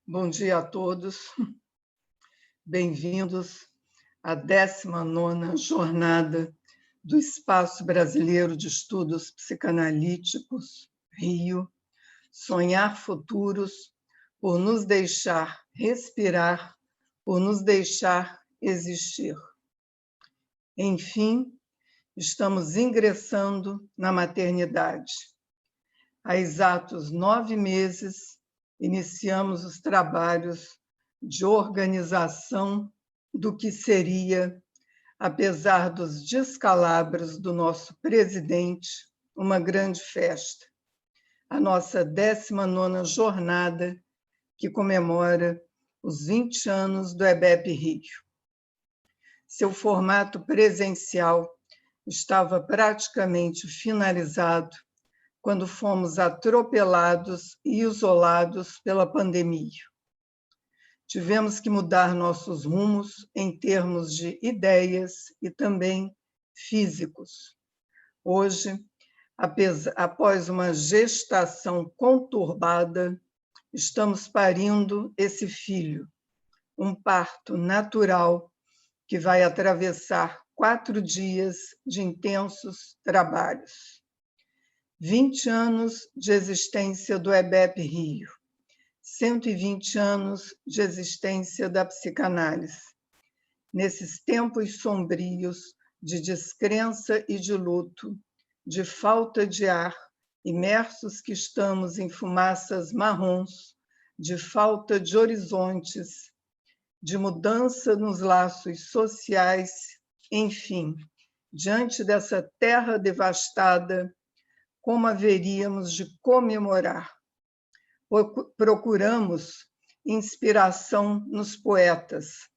Bom dia a todos, bem-vindos à 19ª Jornada do Espaço Brasileiro de Estudos Psicanalíticos, Rio, Sonhar Futuros, por nos deixar respirar, por nos deixar existir. Enfim, estamos ingressando na maternidade. Há exatos 9 meses, iniciamos os trabalhos de organização do que seria, apesar dos descalabros do nosso presidente, uma grande festa. A nossa 19ª jornada, que comemora os 20 anos do EBEP Rio. Seu formato presencial estava praticamente finalizado quando fomos atropelados e isolados pela pandemia. Tivemos que mudar nossos rumos em termos de ideias e também físicos. Hoje, após uma gestação conturbada, estamos parindo esse filho, um parto natural que vai atravessar 4 dias de intensos trabalhos. 20 anos de existência do EBEP Rio, 120 anos de existência da psicanálise. Nesses tempos sombrios de descrença e de luto, de falta de ar, imersos que estamos em fumaças marrons, de falta de horizontes, de mudança nos laços sociais, enfim, diante dessa terra devastada, como haveríamos de comemorar? Procuramos inspiração nos poetas,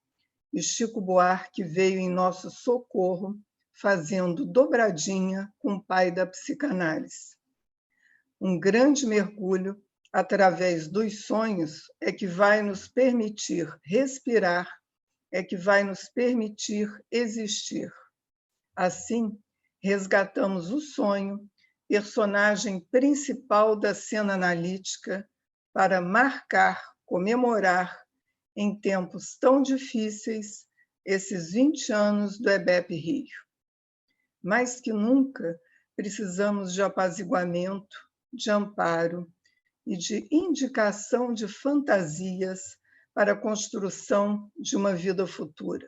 e Chico Buarque veio em nosso socorro, fazendo dobradinha com o pai da psicanálise. Um grande mergulho através dos sonhos é que vai nos permitir respirar, é que vai nos permitir existir. Assim, resgatamos o sonho, personagem principal da cena analítica, para marcar, comemorar, em tempos tão difíceis, esses 20 anos do EBEP Rio. Mais que nunca, precisamos de apaziguamento, de amparo e de indicação de fantasias para a construção de uma vida futura.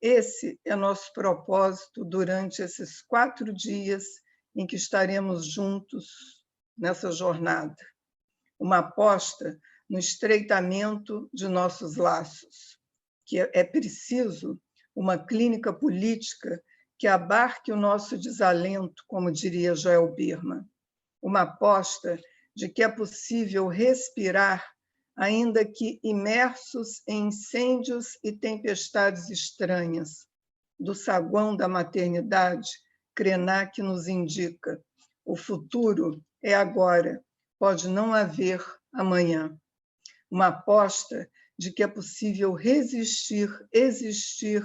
Esse é nosso propósito durante esses 4 dias em que estaremos juntos nessa jornada. Uma aposta no estreitamento de nossos laços, que é preciso uma clínica política que abarque o nosso desalento, como diria Joel Birman. Uma aposta de que é possível respirar, ainda que imersos em incêndios e tempestades estranhas. Do saguão da maternidade, Krenak nos indica: o futuro é agora, pode não haver amanhã. Uma aposta de que é possível resistir, existir,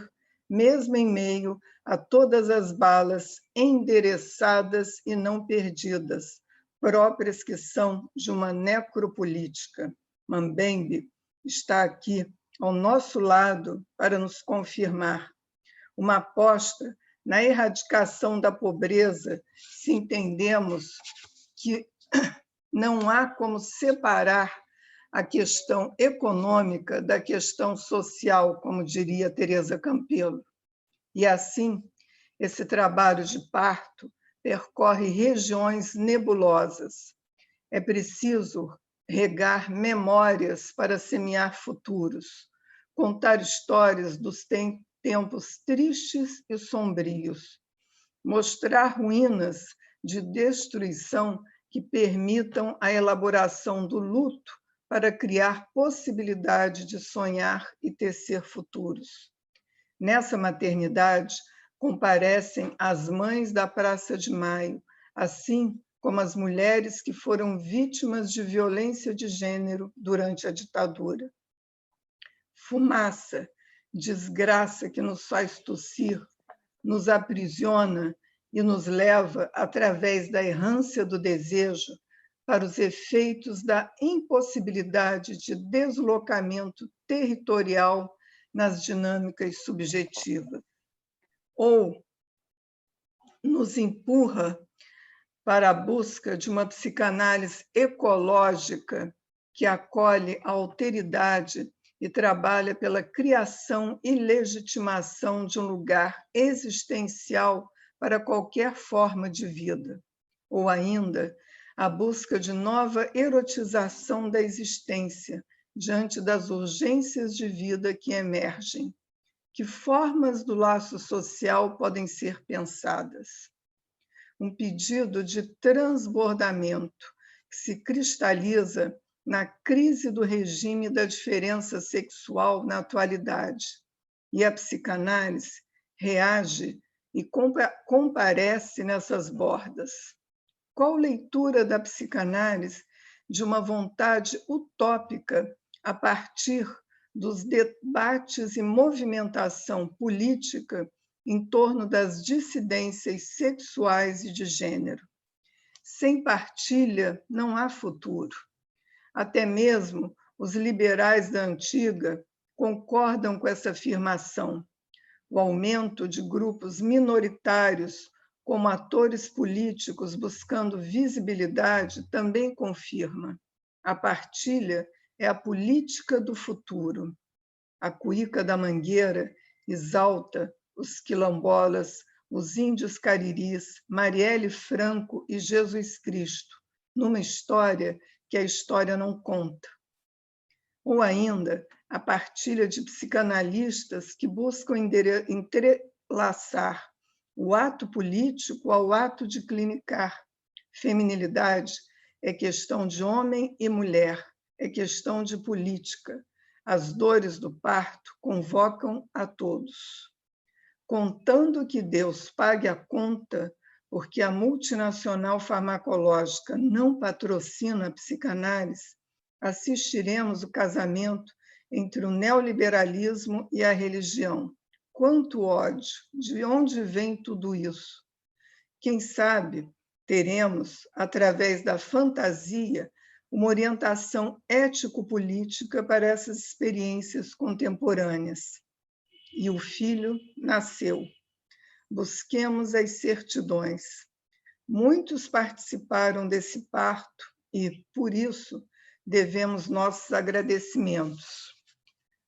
mesmo em meio a todas as balas endereçadas e não perdidas, próprias que são de uma necropolítica. Mambembe está aqui ao nosso lado para nos confirmar. Uma aposta na erradicação da pobreza, se entendemos que não há como separar a questão econômica da questão social, como diria Teresa Campelo. E assim, esse trabalho de parto percorre regiões nebulosas. É preciso regar memórias para semear futuros, contar histórias dos tempos tristes e sombrios, mostrar ruínas de destruição que permitam a elaboração do luto para criar possibilidade de sonhar e tecer futuros. Nessa maternidade, comparecem as mães da Praça de Maio, assim como as mulheres que foram vítimas de violência de gênero durante a ditadura. Fumaça, desgraça que nos faz tossir, nos aprisiona e nos leva, através da errância do desejo, para os efeitos da impossibilidade de deslocamento territorial nas dinâmicas subjetivas, ou nos empurra para a busca de uma psicanálise ecológica que acolhe a alteridade e trabalha pela criação e legitimação de um lugar existencial para qualquer forma de vida, ou ainda a busca de nova erotização da existência diante das urgências de vida que emergem. Que formas do laço social podem ser pensadas? Um pedido de transbordamento que se cristaliza na crise do regime da diferença sexual na atualidade. E a psicanálise reage e comparece nessas bordas. Qual leitura da psicanálise de uma vontade utópica a partir dos debates e movimentação política em torno das dissidências sexuais e de gênero? Sem partilha não há futuro. Até mesmo os liberais da antiga concordam com essa afirmação. O aumento de grupos minoritários, como atores políticos buscando visibilidade, também confirma. A partilha é a política do futuro. A Cuíca da Mangueira exalta os quilombolas, os índios cariris, Marielle Franco e Jesus Cristo, numa história que a história não conta. Ou ainda, a partilha de psicanalistas que buscam entrelaçar o ato político ao ato de clinicar. Feminilidade é questão de homem e mulher, é questão de política. As dores do parto convocam a todos. Contando que Deus pague a conta, porque a multinacional farmacológica não patrocina a psicanálise, assistiremos o casamento entre o neoliberalismo e a religião. Quanto ódio! De onde vem tudo isso? Quem sabe teremos, através da fantasia, uma orientação ético-política para essas experiências contemporâneas. E o filho nasceu. Busquemos as certidões. Muitos participaram desse parto e, por isso, devemos nossos agradecimentos.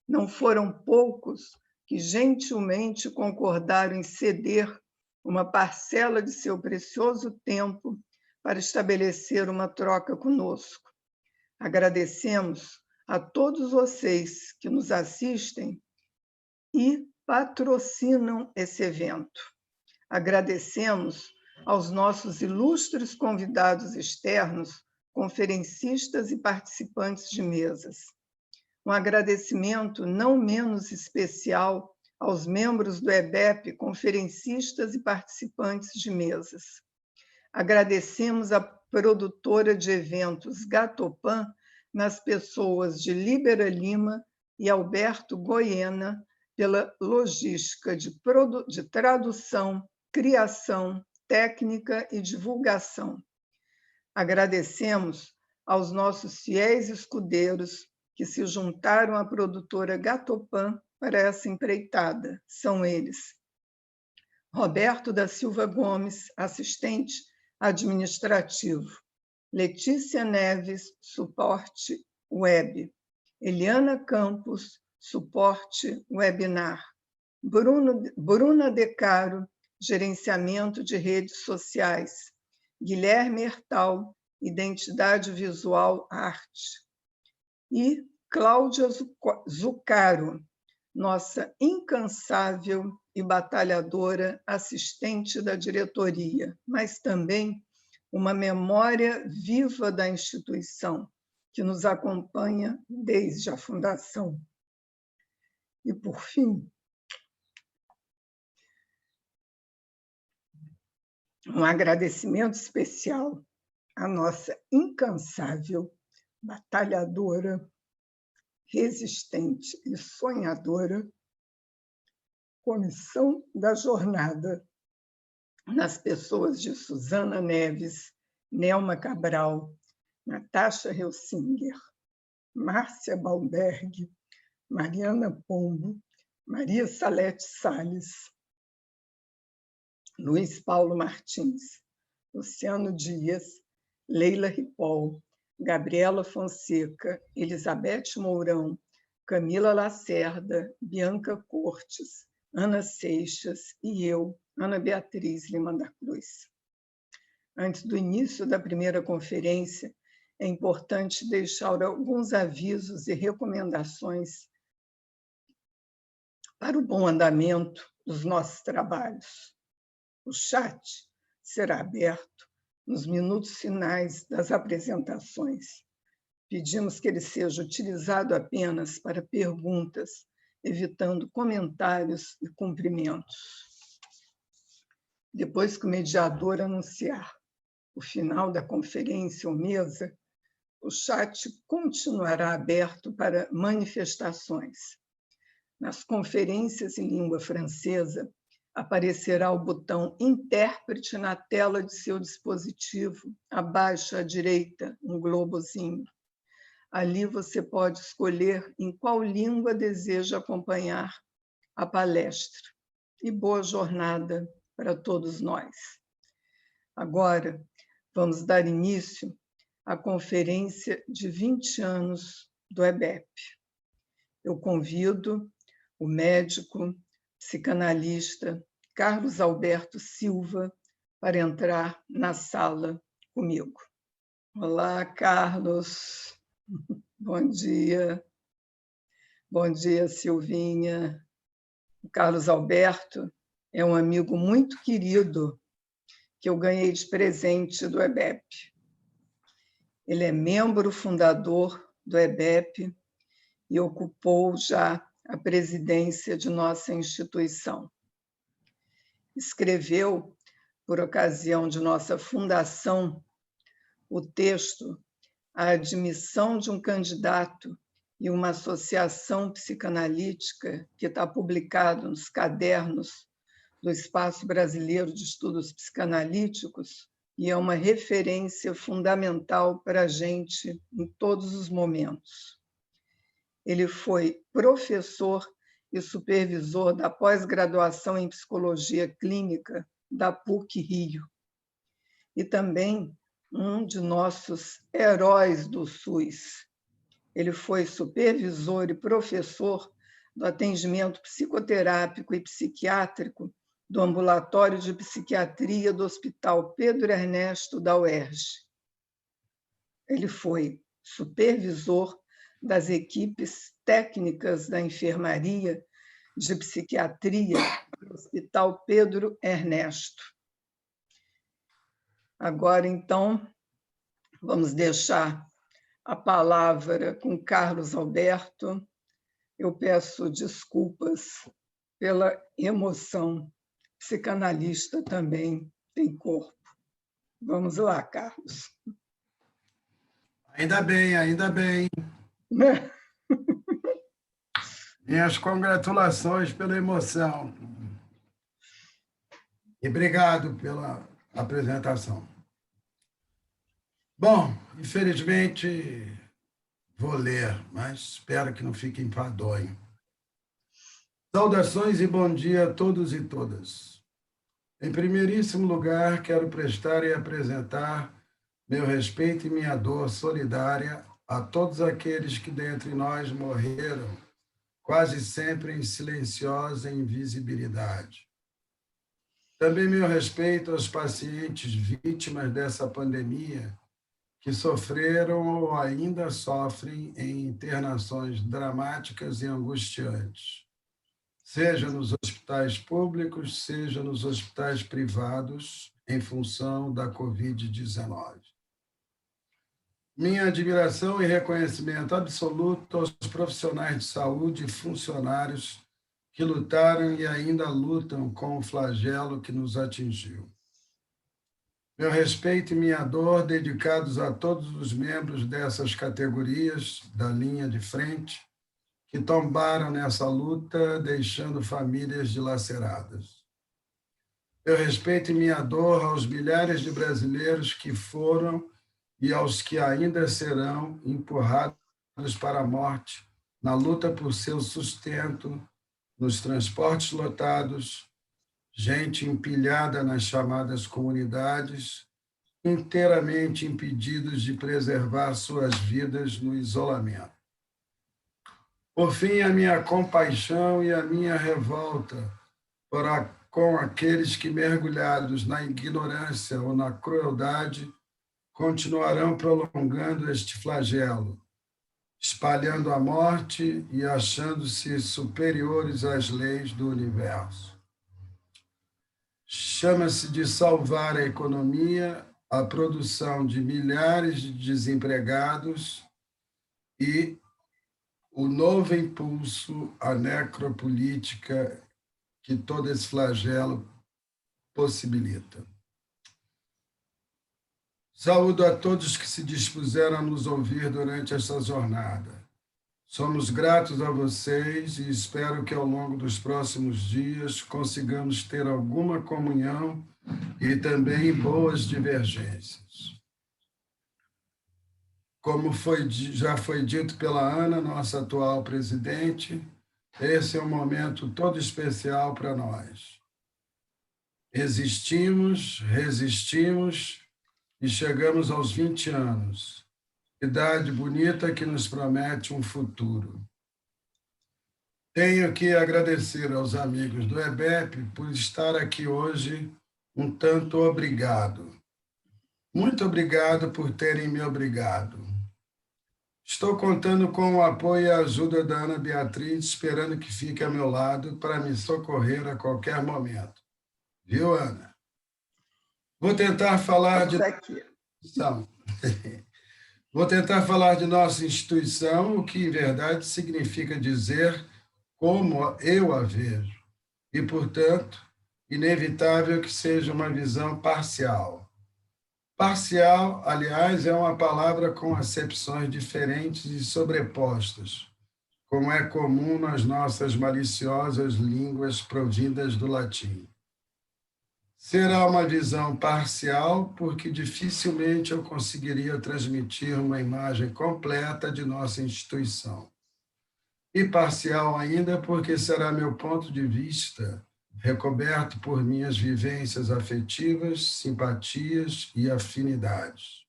Não foram poucos que gentilmente concordaram em ceder uma parcela de seu precioso tempo para estabelecer uma troca conosco. Agradecemos a todos vocês que nos assistem e patrocinam esse evento. Agradecemos aos nossos ilustres convidados externos, conferencistas e participantes de mesas. Um agradecimento não menos especial aos membros do EBEP, conferencistas e participantes de mesas. Agradecemos à produtora de eventos Gatopan, nas pessoas de Líbera Lima e Alberto Goiena, pela logística de tradução, criação, técnica e divulgação. Agradecemos aos nossos fiéis escudeiros que se juntaram à produtora Gatopan para essa empreitada. São eles: Roberto da Silva Gomes, assistente administrativo; Letícia Neves, suporte web; Eliana Campos, suporte webinar; Bruna De Caro, gerenciamento de redes sociais; Guilherme Hertal, identidade visual, arte; e Cláudia Zucaro, nossa incansável e batalhadora assistente da diretoria, mas também uma memória viva da instituição, que nos acompanha desde a fundação. E, por fim, um agradecimento especial à nossa incansável, batalhadora, resistente e sonhadora Comissão da Jornada, nas pessoas de Suzana Neves, Nelma Cabral, Natasha Helsinger, Márcia Balberg, Mariana Pombo, Maria Salete Salles, Luiz Paulo Martins, Luciano Dias, Leila Ripoll, Gabriela Fonseca, Elizabeth Mourão, Camila Lacerda, Bianca Cortes, Ana Seixas e eu, Ana Beatriz Lima da Cruz. Antes do início da primeira conferência, é importante deixar alguns avisos e recomendações para o bom andamento dos nossos trabalhos. O chat será aberto nos minutos finais das apresentações. Pedimos que ele seja utilizado apenas para perguntas, evitando comentários e cumprimentos. Depois que o mediador anunciar o final da conferência ou mesa, o chat continuará aberto para manifestações. Nas conferências em língua francesa, aparecerá o botão intérprete na tela de seu dispositivo, abaixo à direita, um globozinho. Ali você pode escolher em qual língua deseja acompanhar a palestra. E boa jornada para todos nós. Agora, vamos dar início à conferência de 20 anos do EBEP. Eu convido o médico, psicanalista Carlos Alberto Silva para entrar na sala comigo. Olá, Carlos. Bom dia. Bom dia, Silvinha. O Carlos Alberto é um amigo muito querido que eu ganhei de presente do EBEP. Ele é membro fundador do EBEP e ocupou já a presidência de nossa instituição. Escreveu, por ocasião de nossa fundação, o texto A Admissão de um Candidato e uma Associação Psicanalítica, que está publicado nos cadernos do Espaço Brasileiro de Estudos Psicanalíticos e é uma referência fundamental para a gente em todos os momentos. Ele foi professor e supervisor da pós-graduação em Psicologia Clínica da PUC-Rio e também um de nossos heróis do SUS. Ele foi supervisor e professor do atendimento psicoterápico e psiquiátrico do Ambulatório de Psiquiatria do Hospital Pedro Ernesto da UERJ. Ele foi supervisor das equipes técnicas da enfermaria de psiquiatria do Hospital Pedro Ernesto. Agora, então, vamos deixar a palavra com Carlos Alberto. Eu peço desculpas pela emoção. Psicanalista também tem corpo. Vamos lá, Carlos. Ainda bem, ainda bem. Minhas congratulações pela emoção. E obrigado pela apresentação. Bom, infelizmente vou ler, mas espero que não fique enfadonho. Saudações e bom dia a todos e todas. Em primeiríssimo lugar, quero prestar e apresentar meu respeito e minha dor solidária a todos aqueles que dentre nós morreram, quase sempre em silenciosa invisibilidade. Também meu respeito aos pacientes vítimas dessa pandemia que sofreram ou ainda sofrem em internações dramáticas e angustiantes, seja nos hospitais públicos, seja nos hospitais privados, em função da Covid-19. Minha admiração e reconhecimento absoluto aos profissionais de saúde e funcionários que lutaram e ainda lutam com o flagelo que nos atingiu. Meu respeito e minha dor dedicados a todos os membros dessas categorias da linha de frente que tombaram nessa luta, deixando famílias dilaceradas. Meu respeito e minha dor aos milhares de brasileiros que foram e aos que ainda serão empurrados para a morte na luta por seu sustento, nos transportes lotados, gente empilhada nas chamadas comunidades, inteiramente impedidos de preservar suas vidas no isolamento. Por fim, a minha compaixão e a minha revolta com aqueles que, mergulhados na ignorância ou na crueldade, continuarão prolongando este flagelo, espalhando a morte e achando-se superiores às leis do universo. Chama-se de salvar a economia, a produção de milhares de desempregados e o novo impulso à necropolítica que todo esse flagelo possibilita. Saúdo a todos que se dispuseram a nos ouvir durante esta jornada. Somos gratos a vocês e espero que ao longo dos próximos dias consigamos ter alguma comunhão e também boas divergências. Como já foi dito pela Ana, nossa atual presidente, esse é um momento todo especial para nós. Existimos, resistimos e chegamos aos 20 anos. Idade bonita que nos promete um futuro. Tenho que agradecer aos amigos do EBEP por estar aqui hoje. Um tanto obrigado. Muito obrigado por terem me obrigado. Estou contando com o apoio e a ajuda da Ana Beatriz, esperando que fique ao meu lado para me socorrer a qualquer momento. Viu, Ana? Vou tentar falar de... Vou tentar falar de nossa instituição, o que, em verdade, significa dizer como eu a vejo. E, portanto, inevitável que seja uma visão parcial. Parcial, aliás, é uma palavra com acepções diferentes e sobrepostas, como é comum nas nossas maliciosas línguas provindas do latim. Será uma visão parcial, porque dificilmente eu conseguiria transmitir uma imagem completa de nossa instituição. E parcial ainda, porque será meu ponto de vista, recoberto por minhas vivências afetivas, simpatias e afinidades.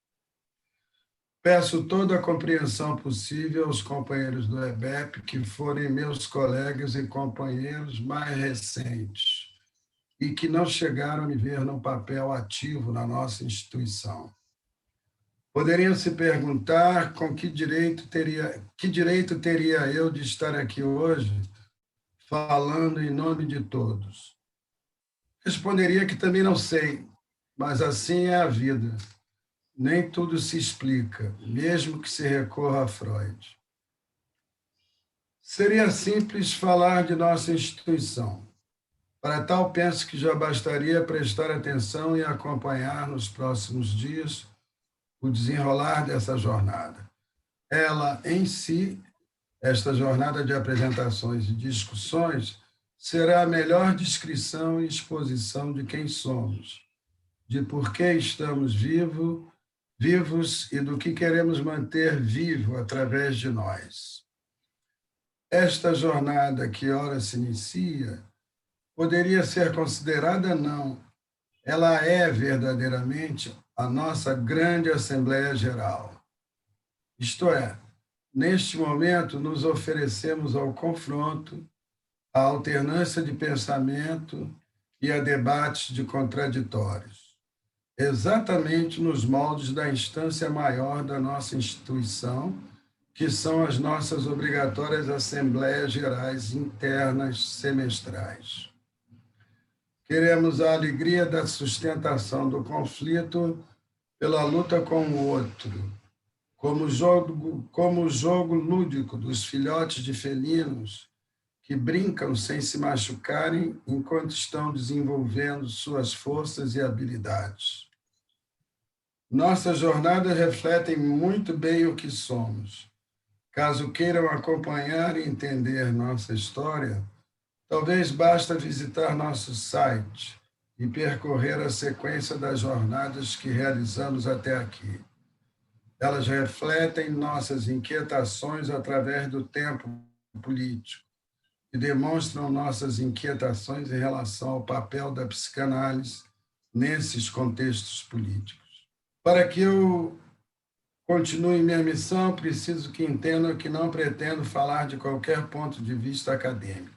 Peço toda a compreensão possível aos companheiros do EBEP, que forem meus colegas e companheiros mais recentes, e que não chegaram a me ver num papel ativo na nossa instituição. Poderiam se perguntar com que direito teria eu de estar aqui hoje, falando em nome de todos. Responderia que também não sei, mas assim é a vida. Nem tudo se explica, mesmo que se recorra a Freud. Seria simples falar de nossa instituição. Para tal, penso que já bastaria prestar atenção e acompanhar nos próximos dias o desenrolar dessa jornada. Ela, em si, esta jornada de apresentações e discussões, será a melhor descrição e exposição de quem somos, de por que estamos vivos e do que queremos manter vivo através de nós. Esta jornada que ora se inicia poderia ser considerada não. Ela é verdadeiramente a nossa grande Assembleia Geral. Isto é, neste momento nos oferecemos ao confronto, à alternância de pensamento e a debates de contraditórios, exatamente nos moldes da instância maior da nossa instituição, que são as nossas obrigatórias Assembleias Gerais internas semestrais. Queremos a alegria da sustentação do conflito pela luta com o outro, como o jogo lúdico dos filhotes de felinos que brincam sem se machucarem enquanto estão desenvolvendo suas forças e habilidades. Nossas jornadas refletem muito bem o que somos. Caso queiram acompanhar e entender nossa história, talvez basta visitar nosso site e percorrer a sequência das jornadas que realizamos até aqui. Elas refletem nossas inquietações através do tempo político e demonstram nossas inquietações em relação ao papel da psicanálise nesses contextos políticos. Para que eu continue minha missão, preciso que entendam que não pretendo falar de qualquer ponto de vista acadêmico.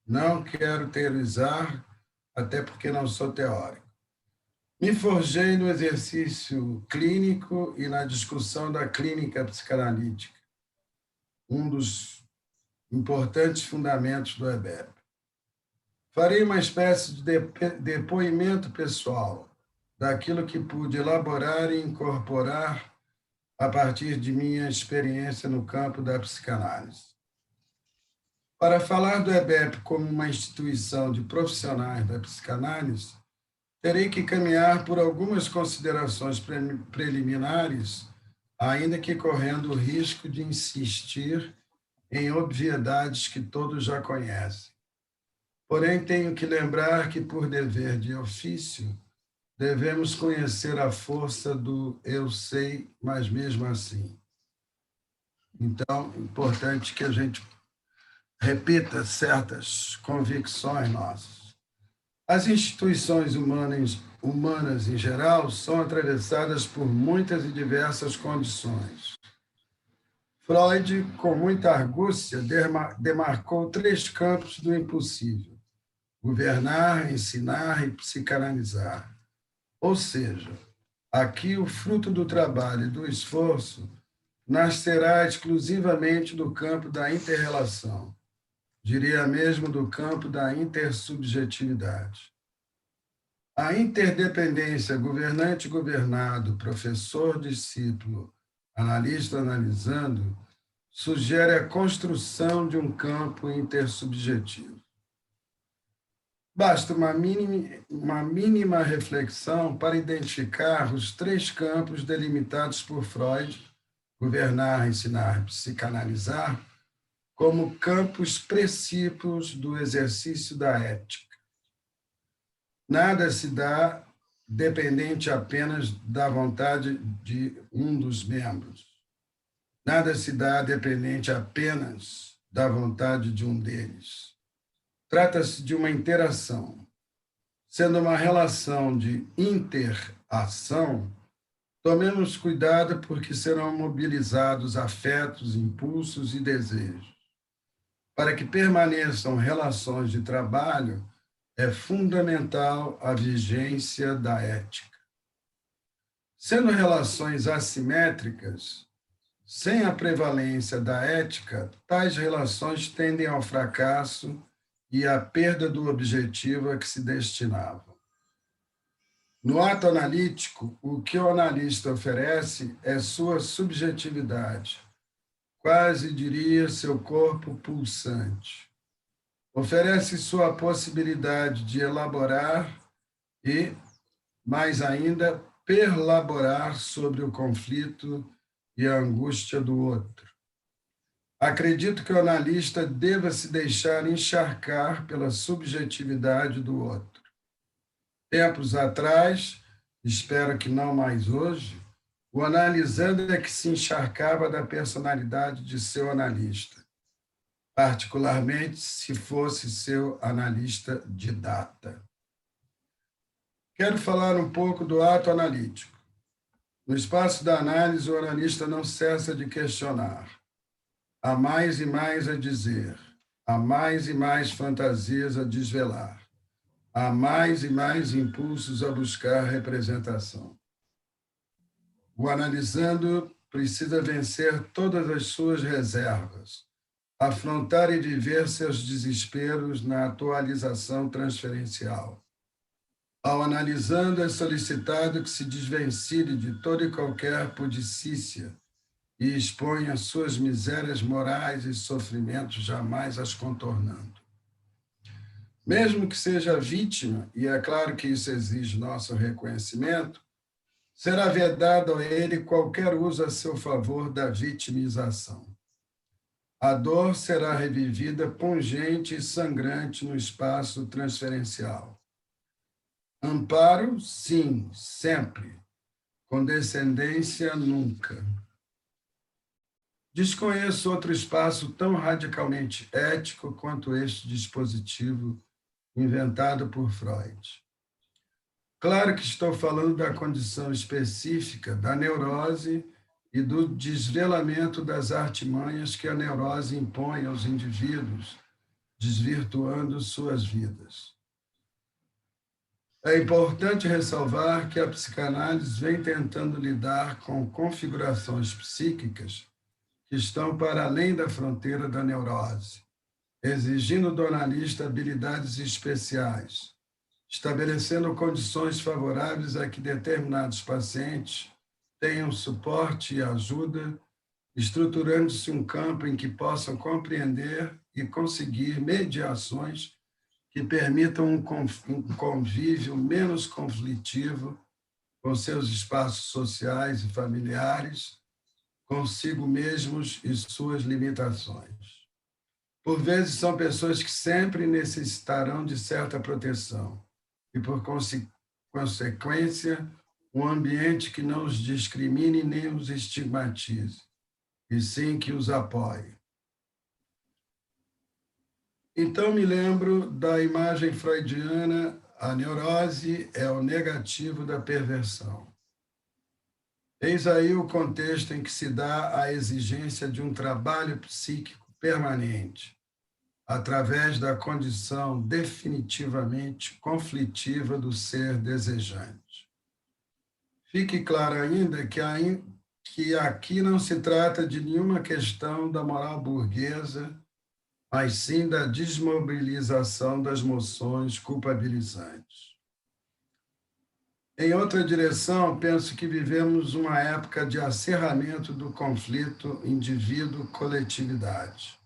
Não quero teorizar, até porque não sou teórico. Me forjei no exercício clínico e na discussão da clínica psicanalítica, um dos importantes fundamentos do EBEP. Farei uma espécie de depoimento pessoal daquilo que pude elaborar e incorporar a partir de minha experiência no campo da psicanálise. Para falar do EBEP como uma instituição de profissionais da psicanálise, terei que caminhar por algumas considerações preliminares, ainda que correndo o risco de insistir em obviedades que todos já conhecem. Porém, tenho que lembrar que, por dever de ofício, devemos conhecer a força do eu sei, mas mesmo assim. Então, é importante que a gente repita certas convicções nossas. As instituições humanas em geral são atravessadas por muitas e diversas condições. Freud, com muita argúcia, demarcou 3 campos do impossível: governar, ensinar e psicanalizar. Ou seja, aqui o fruto do trabalho e do esforço nascerá exclusivamente do campo da inter-relação, diria mesmo do campo da intersubjetividade. A interdependência governante-governado, professor-discípulo, analista-analisando, sugere a construção de um campo intersubjetivo. Basta uma mínima reflexão para identificar os 3 campos delimitados por Freud, governar, ensinar, psicanalizar, como campos precípios do exercício da ética. Nada se dá dependente apenas da vontade de um dos membros. Nada se dá dependente apenas da vontade de um deles. Trata-se de uma interação. Sendo uma relação de interação, tomemos cuidado porque serão mobilizados afetos, impulsos e desejos. Para que permaneçam relações de trabalho, é fundamental a vigência da ética. Sendo relações assimétricas, sem a prevalência da ética, tais relações tendem ao fracasso e à perda do objetivo a que se destinavam. No ato analítico, o que o analista oferece é sua subjetividade, quase diria seu corpo pulsante. Oferece sua possibilidade de elaborar e, mais ainda, perlaborar sobre o conflito e a angústia do outro. Acredito que o analista deva se deixar encharcar pela subjetividade do outro. Tempos atrás, espero que não mais hoje, o analisando é que se encharcava da personalidade de seu analista, particularmente se fosse seu analista de data. Quero falar um pouco do ato analítico. No espaço da análise, o analista não cessa de questionar. Há mais e mais a dizer, há mais e mais fantasias a desvelar, há mais e mais impulsos a buscar representação. O analisando precisa vencer todas as suas reservas, afrontar e viver seus desesperos na atualização transferencial. Ao analisando, é solicitado que se desvencilhe de toda e qualquer pudicícia e exponha suas misérias morais e sofrimentos, jamais as contornando. Mesmo que seja vítima, e é claro que isso exige nosso reconhecimento, será vedado a ele qualquer uso a seu favor da vitimização. A dor será revivida pungente e sangrante no espaço transferencial. Amparo, sim, sempre. condescendência nunca. Desconheço outro espaço tão radicalmente ético quanto este dispositivo inventado por Freud. Claro que estou falando da condição específica da neurose e do desvelamento das artimanhas que a neurose impõe aos indivíduos, desvirtuando suas vidas. É importante ressalvar que a psicanálise vem tentando lidar com configurações psíquicas que estão para além da fronteira da neurose, exigindo do analista habilidades especiais, estabelecendo condições favoráveis a que determinados pacientes tenham suporte e ajuda, estruturando-se um campo em que possam compreender e conseguir mediações que permitam um convívio menos conflitivo com seus espaços sociais e familiares, consigo mesmos e suas limitações. Por vezes são pessoas que sempre necessitarão de certa proteção e, por consequência, um ambiente que não os discrimine nem os estigmatize, e sim que os apoie. Então, me lembro da imagem freudiana: a neurose é o negativo da perversão. Eis aí o contexto em que se dá a exigência de um trabalho psíquico permanente, através da condição definitivamente conflitiva do ser desejante. Fique claro ainda que aqui não se trata de nenhuma questão da moral burguesa, mas sim da desmobilização das moções culpabilizantes. Em outra direção, penso que vivemos uma época de acerramento do conflito indivíduo-coletividade.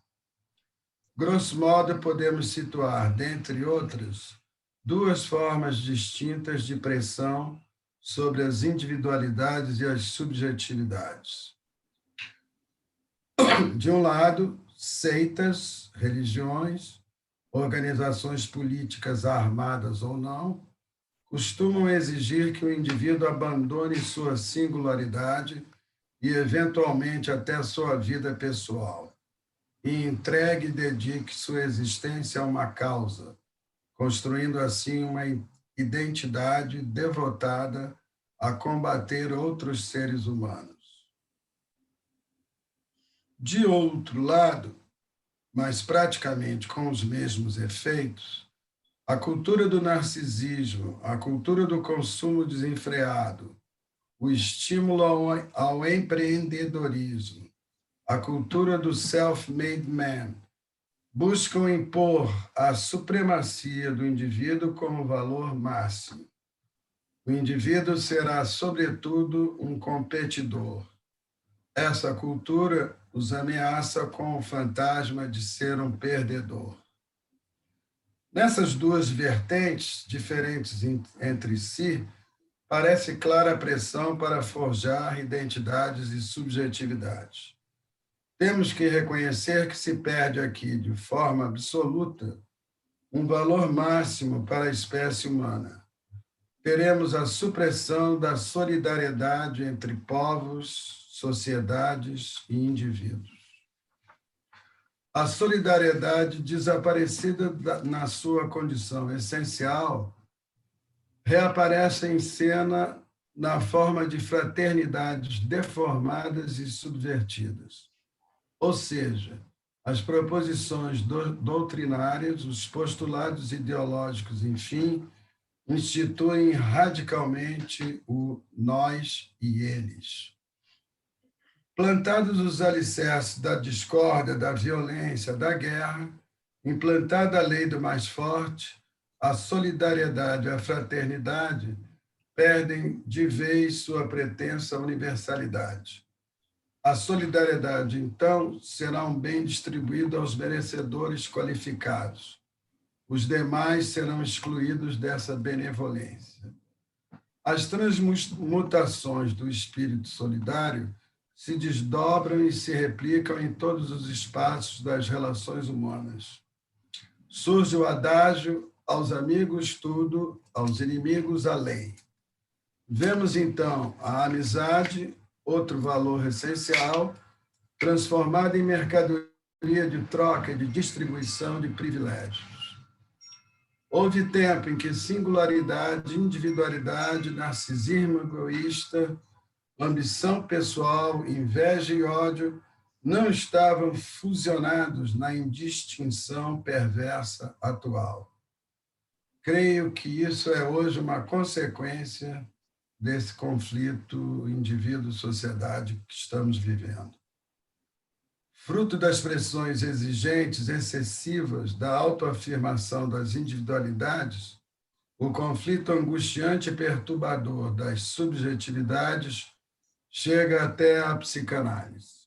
Grosso modo, podemos situar, dentre outras, duas formas distintas de pressão sobre as individualidades e as subjetividades. De um lado, seitas, religiões, organizações políticas armadas ou não, costumam exigir que o indivíduo abandone sua singularidade e, eventualmente, até sua vida pessoal, e entregue e dedique sua existência a uma causa, construindo assim uma identidade devotada a combater outros seres humanos. De outro lado, mas praticamente com os mesmos efeitos, a cultura do narcisismo, a cultura do consumo desenfreado, o estímulo ao empreendedorismo, a cultura do self-made man, buscam impor a supremacia do indivíduo como valor máximo. O indivíduo será, sobretudo, um competidor. Essa cultura os ameaça com o fantasma de ser um perdedor. Nessas duas vertentes, diferentes entre si, parece clara a pressão para forjar identidades e subjetividades. Temos que reconhecer que se perde aqui, de forma absoluta, um valor máximo para a espécie humana. Teremos a supressão da solidariedade entre povos, sociedades e indivíduos. A solidariedade, desaparecida na sua condição essencial, reaparece em cena na forma de fraternidades deformadas e subvertidas. Ou seja, as proposições doutrinárias, os postulados ideológicos, enfim, instituem radicalmente o nós e eles. Plantados os alicerces da discórdia, da violência, da guerra, implantada a lei do mais forte, a solidariedade e a fraternidade perdem de vez sua pretensa universalidade. A solidariedade, então, será um bem distribuído aos merecedores qualificados. Os demais serão excluídos dessa benevolência. As transmutações do espírito solidário se desdobram e se replicam em todos os espaços das relações humanas. Surge o adágio: aos amigos tudo, aos inimigos a lei. Vemos, então, a amizade, outro valor essencial, transformada em mercadoria de troca e de distribuição de privilégios. Houve tempo em que singularidade, individualidade, narcisismo egoísta, ambição pessoal, inveja e ódio não estavam fusionados na indistinção perversa atual. Creio que isso é hoje uma consequência desse conflito indivíduo-sociedade que estamos vivendo. Fruto das pressões exigentes, excessivas, da autoafirmação das individualidades, o conflito angustiante e perturbador das subjetividades chega até a psicanálise.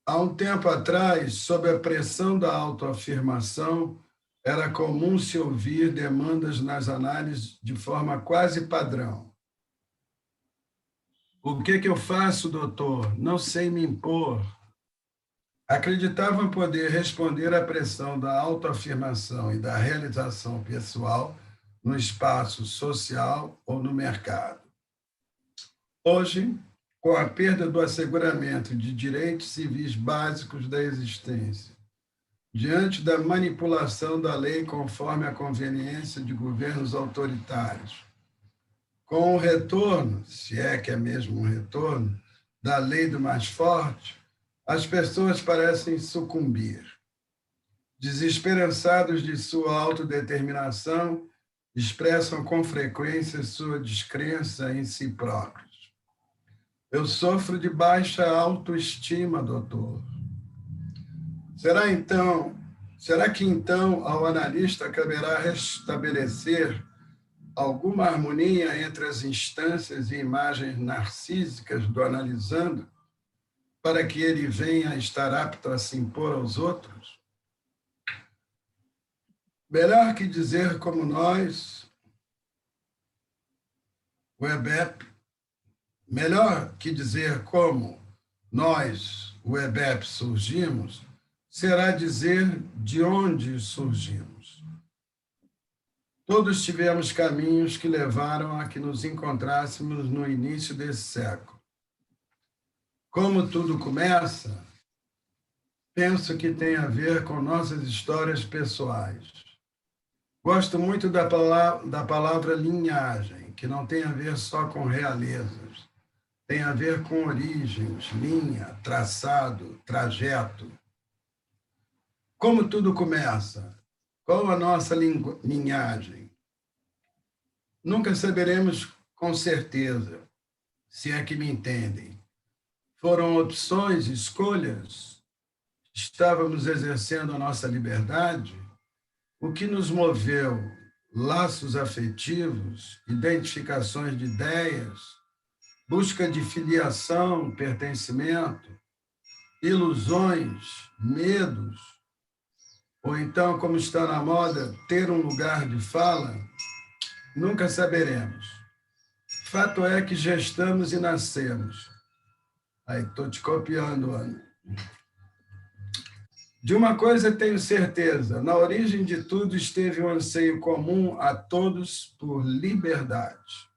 Há um tempo atrás, sob a pressão da autoafirmação, era comum se ouvir demandas nas análises de forma quase padrão. O que eu faço, doutor? Não sei me impor. Acreditavam poder responder à pressão da autoafirmação e da realização pessoal no espaço social ou no mercado. Hoje, com a perda do asseguramento de direitos civis básicos da existência, diante da manipulação da lei conforme a conveniência de governos autoritários, com o retorno, se é que é mesmo um retorno, da lei do mais forte, as pessoas parecem sucumbir. Desesperançados de sua autodeterminação, expressam com frequência sua descrença em si próprios. Eu sofro de baixa autoestima, doutor. Será que então ao analista caberá restabelecer alguma harmonia entre as instâncias e imagens narcísicas do analisando, para que ele venha a estar apto a se impor aos outros? Melhor que dizer como nós, o EBEP, melhor que dizer como nós, o EBEP, surgimos, será dizer de onde surgimos. Todos tivemos caminhos que levaram a que nos encontrássemos no início desse século. Como tudo começa, penso que tem a ver com nossas histórias pessoais. Gosto muito da palavra linhagem, que não tem a ver só com realezas, tem a ver com origens, linha, traçado, trajeto. Como tudo começa? Qual a nossa linhagem? Nunca saberemos com certeza, se é que me entendem. Foram opções, escolhas? Estávamos exercendo a nossa liberdade? O que nos moveu? Laços afetivos, identificações de ideias, busca de filiação, pertencimento, ilusões, medos, ou então, como está na moda, ter um lugar de fala? Nunca saberemos. Fato é que gestamos e nascemos. Aí, estou te copiando, Ana. De uma coisa tenho certeza, na origem de tudo esteve um anseio comum a todos por liberdade.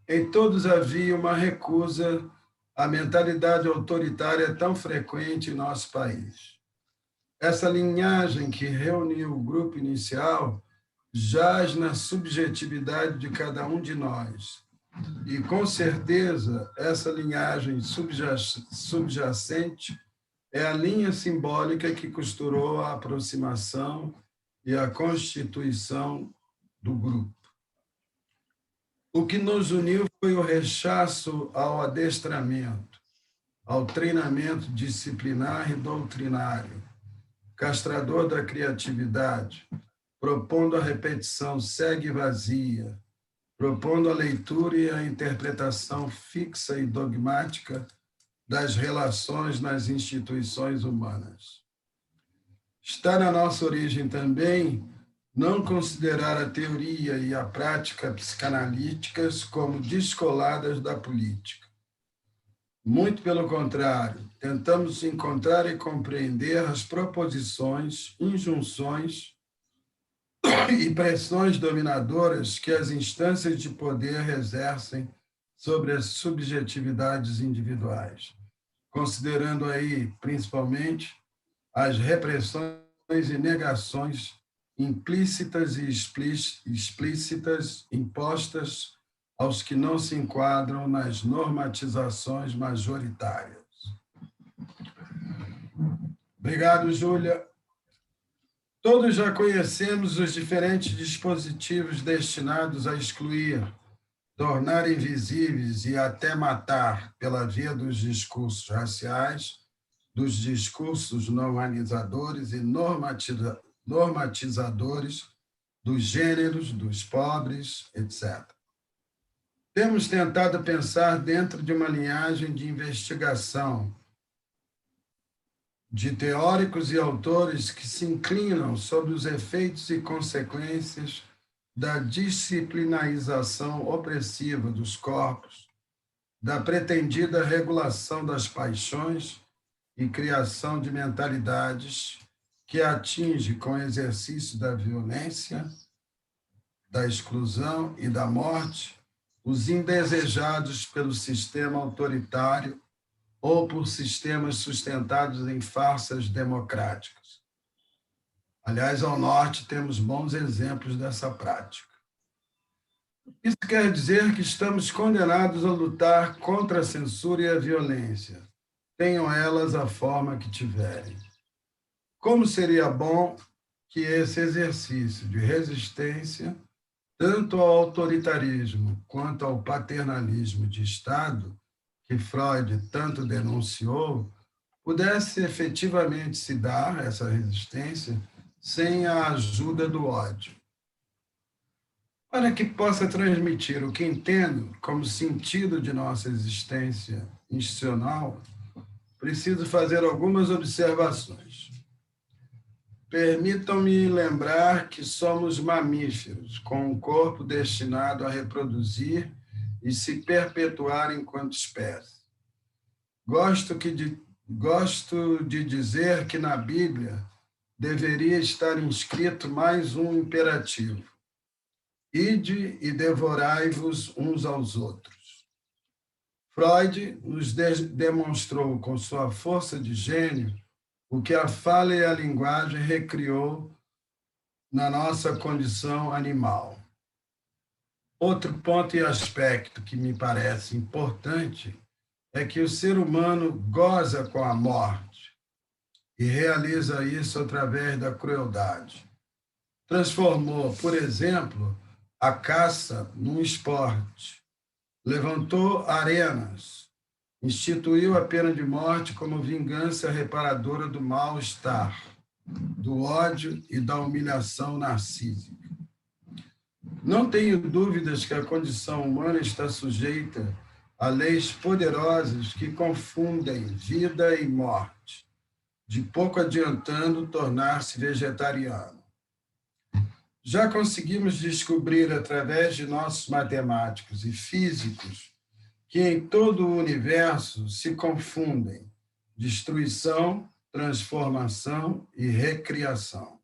Em todos havia uma recusa à mentalidade autoritária tão frequente em nosso país. Essa linhagem que reuniu o grupo inicial jaz na subjetividade de cada um de nós. E, com certeza, essa linhagem subjacente é a linha simbólica que costurou a aproximação e a constituição do grupo. O que nos uniu foi o rechaço ao adestramento, ao treinamento disciplinar e doutrinário, castrador da criatividade, propondo a repetição cega e vazia, propondo a leitura e a interpretação fixa e dogmática das relações nas instituições humanas. Está na nossa origem também não considerar a teoria e a prática psicanalíticas como descoladas da política. Muito pelo contrário, tentamos encontrar e compreender as proposições, injunções e pressões dominadoras que as instâncias de poder exercem sobre as subjetividades individuais, considerando aí, principalmente, as repressões e negações implícitas e explícitas impostas aos que não se enquadram nas normatizações majoritárias. Obrigado, Júlia. Todos já conhecemos os diferentes dispositivos destinados a excluir, tornar invisíveis e até matar, pela via dos discursos raciais, dos discursos normalizadores e normatizadores dos gêneros, dos pobres, etc. Temos tentado pensar dentro de uma linhagem de investigação de teóricos e autores que se inclinam sobre os efeitos e consequências da disciplinarização opressiva dos corpos, da pretendida regulação das paixões e criação de mentalidades que atinge com o exercício da violência, da exclusão e da morte os indesejados pelo sistema autoritário ou por sistemas sustentados em farsas democráticas. Aliás, ao norte temos bons exemplos dessa prática. Isso quer dizer que estamos condenados a lutar contra a censura e a violência, tenham elas a forma que tiverem. Como seria bom que esse exercício de resistência, tanto ao autoritarismo quanto ao paternalismo de Estado, que Freud tanto denunciou, pudesse efetivamente se dar, essa resistência, sem a ajuda do ódio. Para que possa transmitir o que entendo como sentido de nossa existência institucional, preciso fazer algumas observações. Permitam-me lembrar que somos mamíferos, com um corpo destinado a reproduzir e se perpetuar enquanto espécie. Gosto de dizer que na Bíblia deveria estar inscrito mais um imperativo: ide e devorai-vos uns aos outros. Freud nos demonstrou com sua força de gênio o que a fala e a linguagem recriou na nossa condição animal. Outro ponto e aspecto que me parece importante é que o ser humano goza com a morte e realiza isso através da crueldade. Transformou, por exemplo, a caça num esporte, levantou arenas, instituiu a pena de morte como vingança reparadora do mal-estar, do ódio e da humilhação narcísica. Não tenho dúvidas que a condição humana está sujeita a leis poderosas que confundem vida e morte, de pouco adiantando tornar-se vegetariano. Já conseguimos descobrir, através de nossos matemáticos e físicos, que em todo o universo se confundem destruição, transformação e recriação.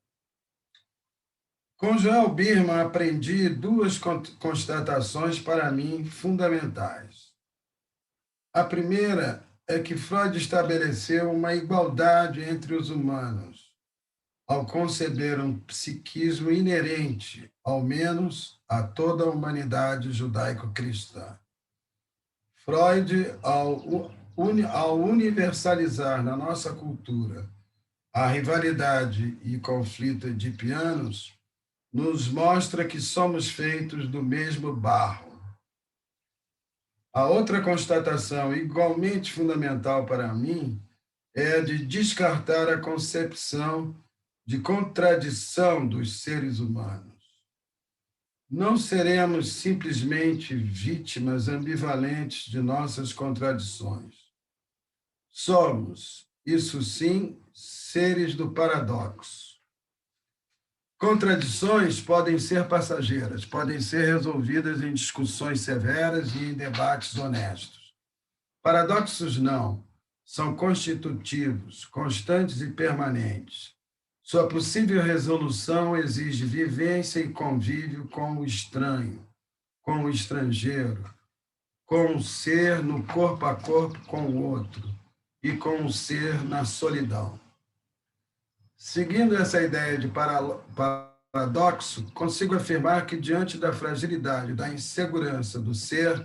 Com Joel Birman, aprendi duas constatações para mim fundamentais. A primeira é que Freud estabeleceu uma igualdade entre os humanos, ao conceber um psiquismo inerente, ao menos, a toda a humanidade judaico-cristã. Freud, ao universalizar na nossa cultura a rivalidade e conflito edipianos, nos mostra que somos feitos do mesmo barro. A outra constatação, igualmente fundamental para mim, é a de descartar a concepção de contradição dos seres humanos. Não seremos simplesmente vítimas ambivalentes de nossas contradições. Somos, isso sim, seres do paradoxo. Contradições podem ser passageiras, podem ser resolvidas em discussões severas e em debates honestos. Paradoxos não, são constitutivos, constantes e permanentes. Sua possível resolução exige vivência e convívio com o estranho, com o estrangeiro, com o ser no corpo a corpo com o outro e com o ser na solidão. Seguindo essa ideia de paradoxo, consigo afirmar que, diante da fragilidade, da insegurança do ser,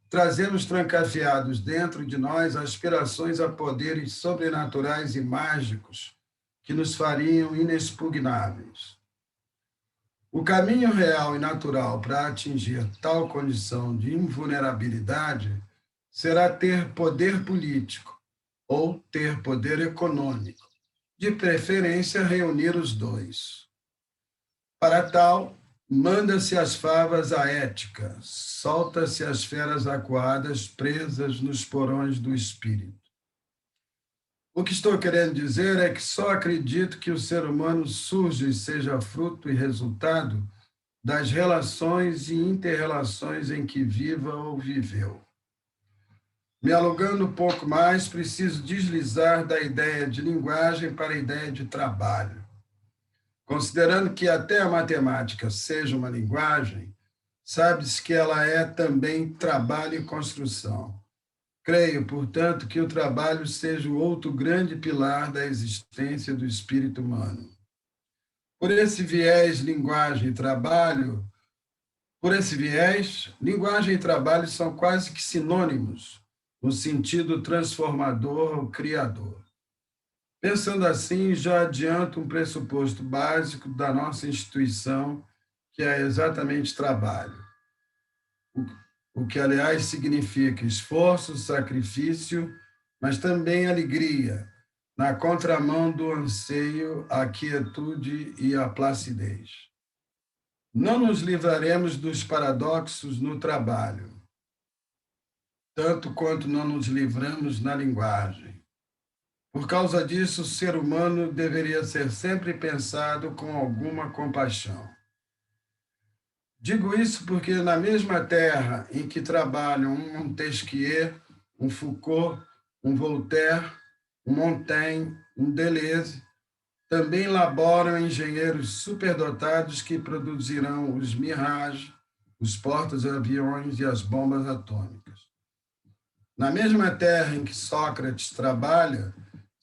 trazemos trancafiados dentro de nós aspirações a poderes sobrenaturais e mágicos que nos fariam inexpugnáveis. O caminho real e natural para atingir tal condição de invulnerabilidade será ter poder político ou ter poder econômico, de preferência reunir os dois. Para tal, manda-se as favas à ética, solta-se as feras acuadas presas nos porões do espírito. O que estou querendo dizer é que só acredito que o ser humano surge e seja fruto e resultado das relações e inter-relações em que viva ou viveu. Me alongando um pouco mais, preciso deslizar da ideia de linguagem para a ideia de trabalho. Considerando que até a matemática seja uma linguagem, sabe-se que ela é também trabalho e construção. Creio, portanto, que o trabalho seja o outro grande pilar da existência do espírito humano. Por esse viés, linguagem e trabalho são quase que sinônimos, no sentido transformador ou criador. Pensando assim, já adianto um pressuposto básico da nossa instituição, que é exatamente trabalho. O que, aliás, significa esforço, sacrifício, mas também alegria, na contramão do anseio, a quietude e a placidez. Não nos livraremos dos paradoxos no trabalho, tanto quanto não nos livramos na linguagem. Por causa disso, o ser humano deveria ser sempre pensado com alguma compaixão. Digo isso porque na mesma terra em que trabalham um Montesquieu, um Foucault, um Voltaire, um Montaigne, um Deleuze, também laboram engenheiros superdotados que produzirão os Mirage, os porta-aviões e as bombas atômicas. Na mesma terra em que Sócrates trabalha,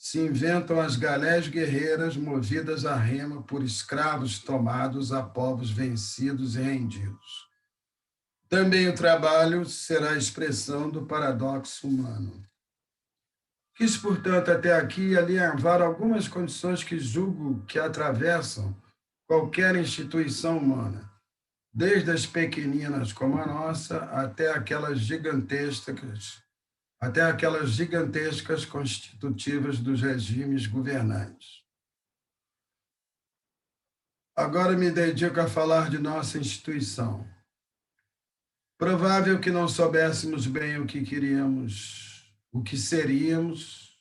se inventam as galés guerreiras movidas a remo por escravos tomados a povos vencidos e rendidos. Também o trabalho será a expressão do paradoxo humano. Quis, portanto, até aqui alinhavar algumas condições que julgo que atravessam qualquer instituição humana, desde as pequeninas como a nossa até aquelas gigantescas constitutivas dos regimes governantes. Agora me dedico a falar de nossa instituição. Provável que não soubéssemos bem o que queríamos, o que seríamos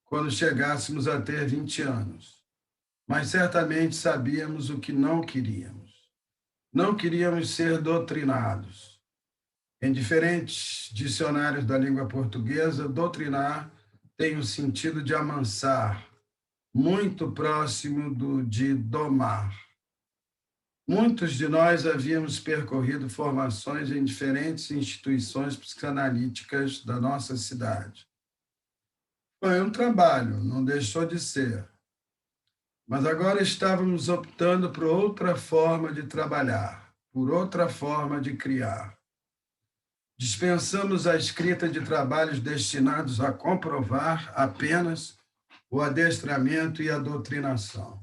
quando chegássemos a ter 20 anos, mas certamente sabíamos o que não queríamos. Não queríamos ser doutrinados. Em diferentes dicionários da língua portuguesa, doutrinar tem o sentido de amansar, muito próximo de domar. Muitos de nós havíamos percorrido formações em diferentes instituições psicanalíticas da nossa cidade. Foi um trabalho, não deixou de ser. Mas agora estávamos optando por outra forma de trabalhar, por outra forma de criar. Dispensamos a escrita de trabalhos destinados a comprovar apenas o adestramento e a doutrinação.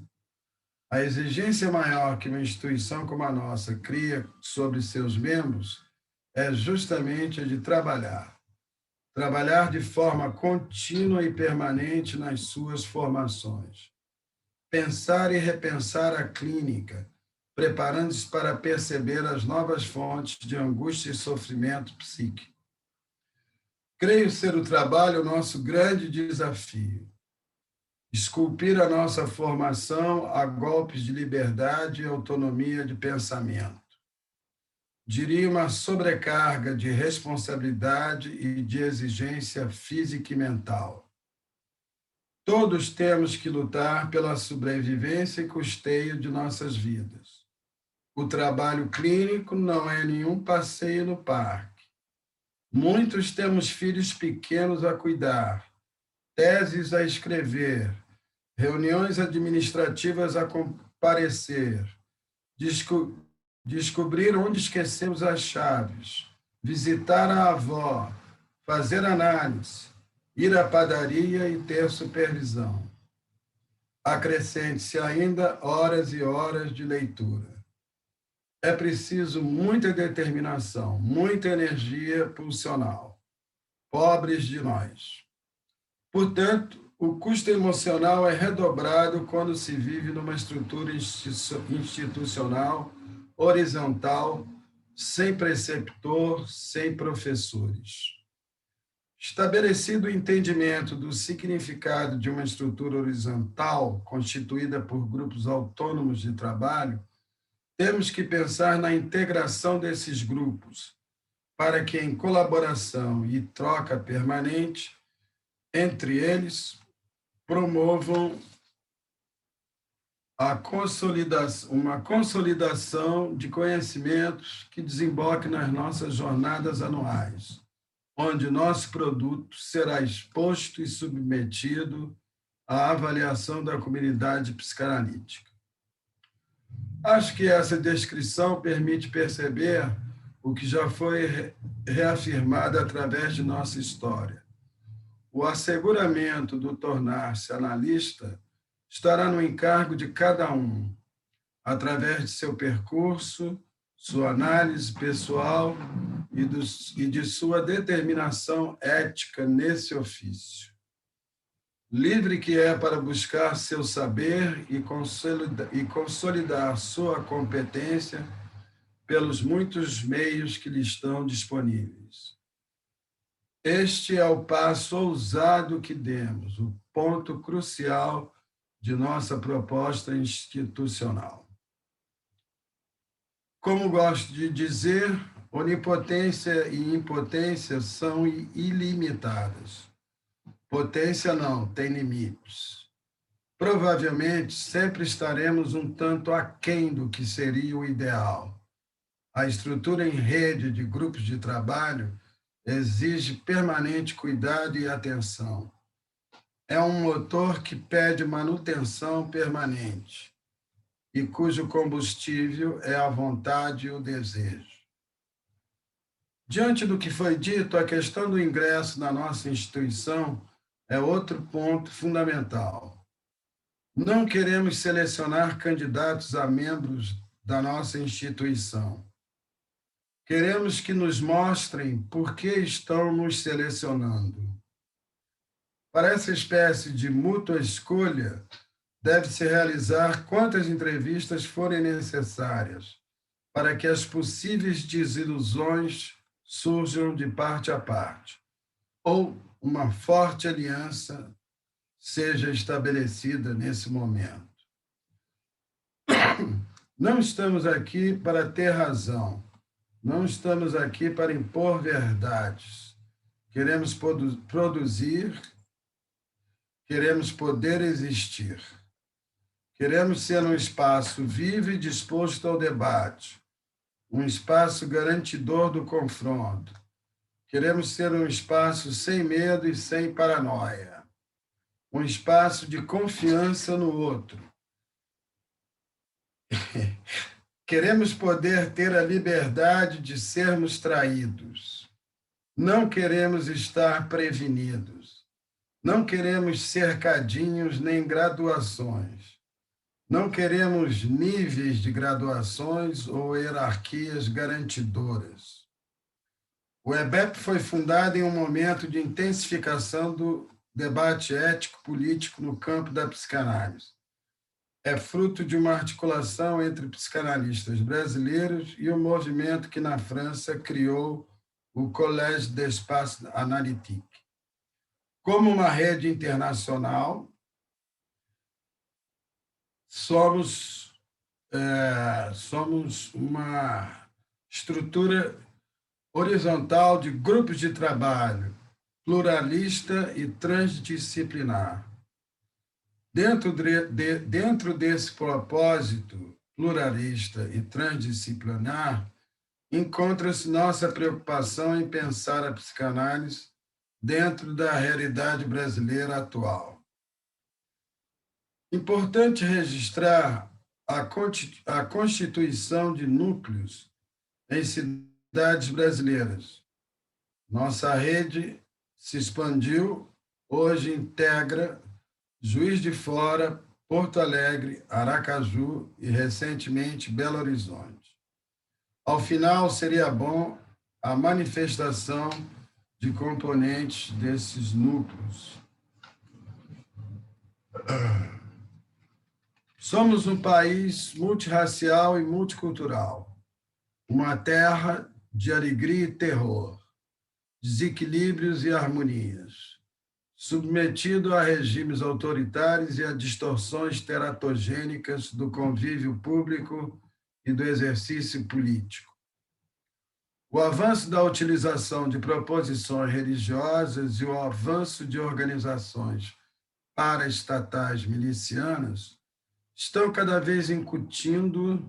A exigência maior que uma instituição como a nossa cria sobre seus membros é justamente a de trabalhar. Trabalhar de forma contínua e permanente nas suas formações. Pensar e repensar a clínica, preparando-se para perceber as novas fontes de angústia e sofrimento psíquico. Creio ser o trabalho o nosso grande desafio. Esculpir a nossa formação a golpes de liberdade e autonomia de pensamento. Diria uma sobrecarga de responsabilidade e de exigência física e mental. Todos temos que lutar pela sobrevivência e custeio de nossas vidas. O trabalho clínico não é nenhum passeio no parque. Muitos temos filhos pequenos a cuidar, teses a escrever, reuniões administrativas a comparecer, descobrir onde esquecemos as chaves, visitar a avó, fazer análise, ir à padaria e ter supervisão. Acrescente-se ainda horas e horas de leitura. É preciso muita determinação, muita energia pulsional. Pobres de nós. Portanto, o custo emocional é redobrado quando se vive numa estrutura institucional, horizontal, sem preceptor, sem professores. Estabelecido o entendimento do significado de uma estrutura horizontal constituída por grupos autônomos de trabalho, temos que pensar na integração desses grupos, para que, em colaboração e troca permanente entre eles, promovam uma consolidação de conhecimentos que desemboque nas nossas jornadas anuais, onde nosso produto será exposto e submetido à avaliação da comunidade psicanalítica. Acho que essa descrição permite perceber o que já foi reafirmado através de nossa história. O asseguramento do tornar-se analista estará no encargo de cada um, através de seu percurso, sua análise pessoal e de sua determinação ética nesse ofício. Livre que é para buscar seu saber e consolidar sua competência pelos muitos meios que lhe estão disponíveis. Este é o passo ousado que demos, o ponto crucial de nossa proposta institucional. Como gosto de dizer, onipotência e impotência são ilimitadas. Potência não, tem limites. Provavelmente sempre estaremos um tanto aquém do que seria o ideal. A estrutura em rede de grupos de trabalho exige permanente cuidado e atenção. É um motor que pede manutenção permanente e cujo combustível é a vontade e o desejo. Diante do que foi dito, a questão do ingresso na nossa instituição é outro ponto fundamental. Não queremos selecionar candidatos a membros da nossa instituição. Queremos que nos mostrem por que estão nos selecionando. Para essa espécie de mútua escolha, deve-se realizar quantas entrevistas forem necessárias para que as possíveis desilusões surjam de parte a parte, ou uma forte aliança seja estabelecida nesse momento. Não estamos aqui para ter razão, não estamos aqui para impor verdades. Queremos produzir, queremos poder existir. Queremos ser um espaço vivo e disposto ao debate, um espaço garantidor do confronto. Queremos ser um espaço sem medo e sem paranoia, um espaço de confiança no outro. Queremos poder ter a liberdade de sermos traídos. Não queremos estar prevenidos. Não queremos cercadinhos nem graduações. Não queremos níveis de graduações ou hierarquias garantidoras. O EBEP foi fundado em um momento de intensificação do debate ético-político no campo da psicanálise. É fruto de uma articulação entre psicanalistas brasileiros e o movimento que na França criou o Collège d'Espace Analytique. Como uma rede internacional, somos uma estrutura horizontal de grupos de trabalho, pluralista e transdisciplinar. Dentro desse propósito pluralista e transdisciplinar, encontra-se nossa preocupação em pensar a psicanálise dentro da realidade brasileira atual. Importante registrar a constituição de núcleos em cidades brasileiras. Nossa rede se expandiu, hoje integra Juiz de Fora, Porto Alegre, Aracaju e, recentemente, Belo Horizonte. Ao final, seria bom a manifestação de componentes desses núcleos. Somos um país multirracial e multicultural, uma terra de alegria e terror, desequilíbrios e harmonias, submetido a regimes autoritários e a distorções teratogênicas do convívio público e do exercício político. O avanço da utilização de proposições religiosas e o avanço de organizações paraestatais milicianas estão cada vez incutindo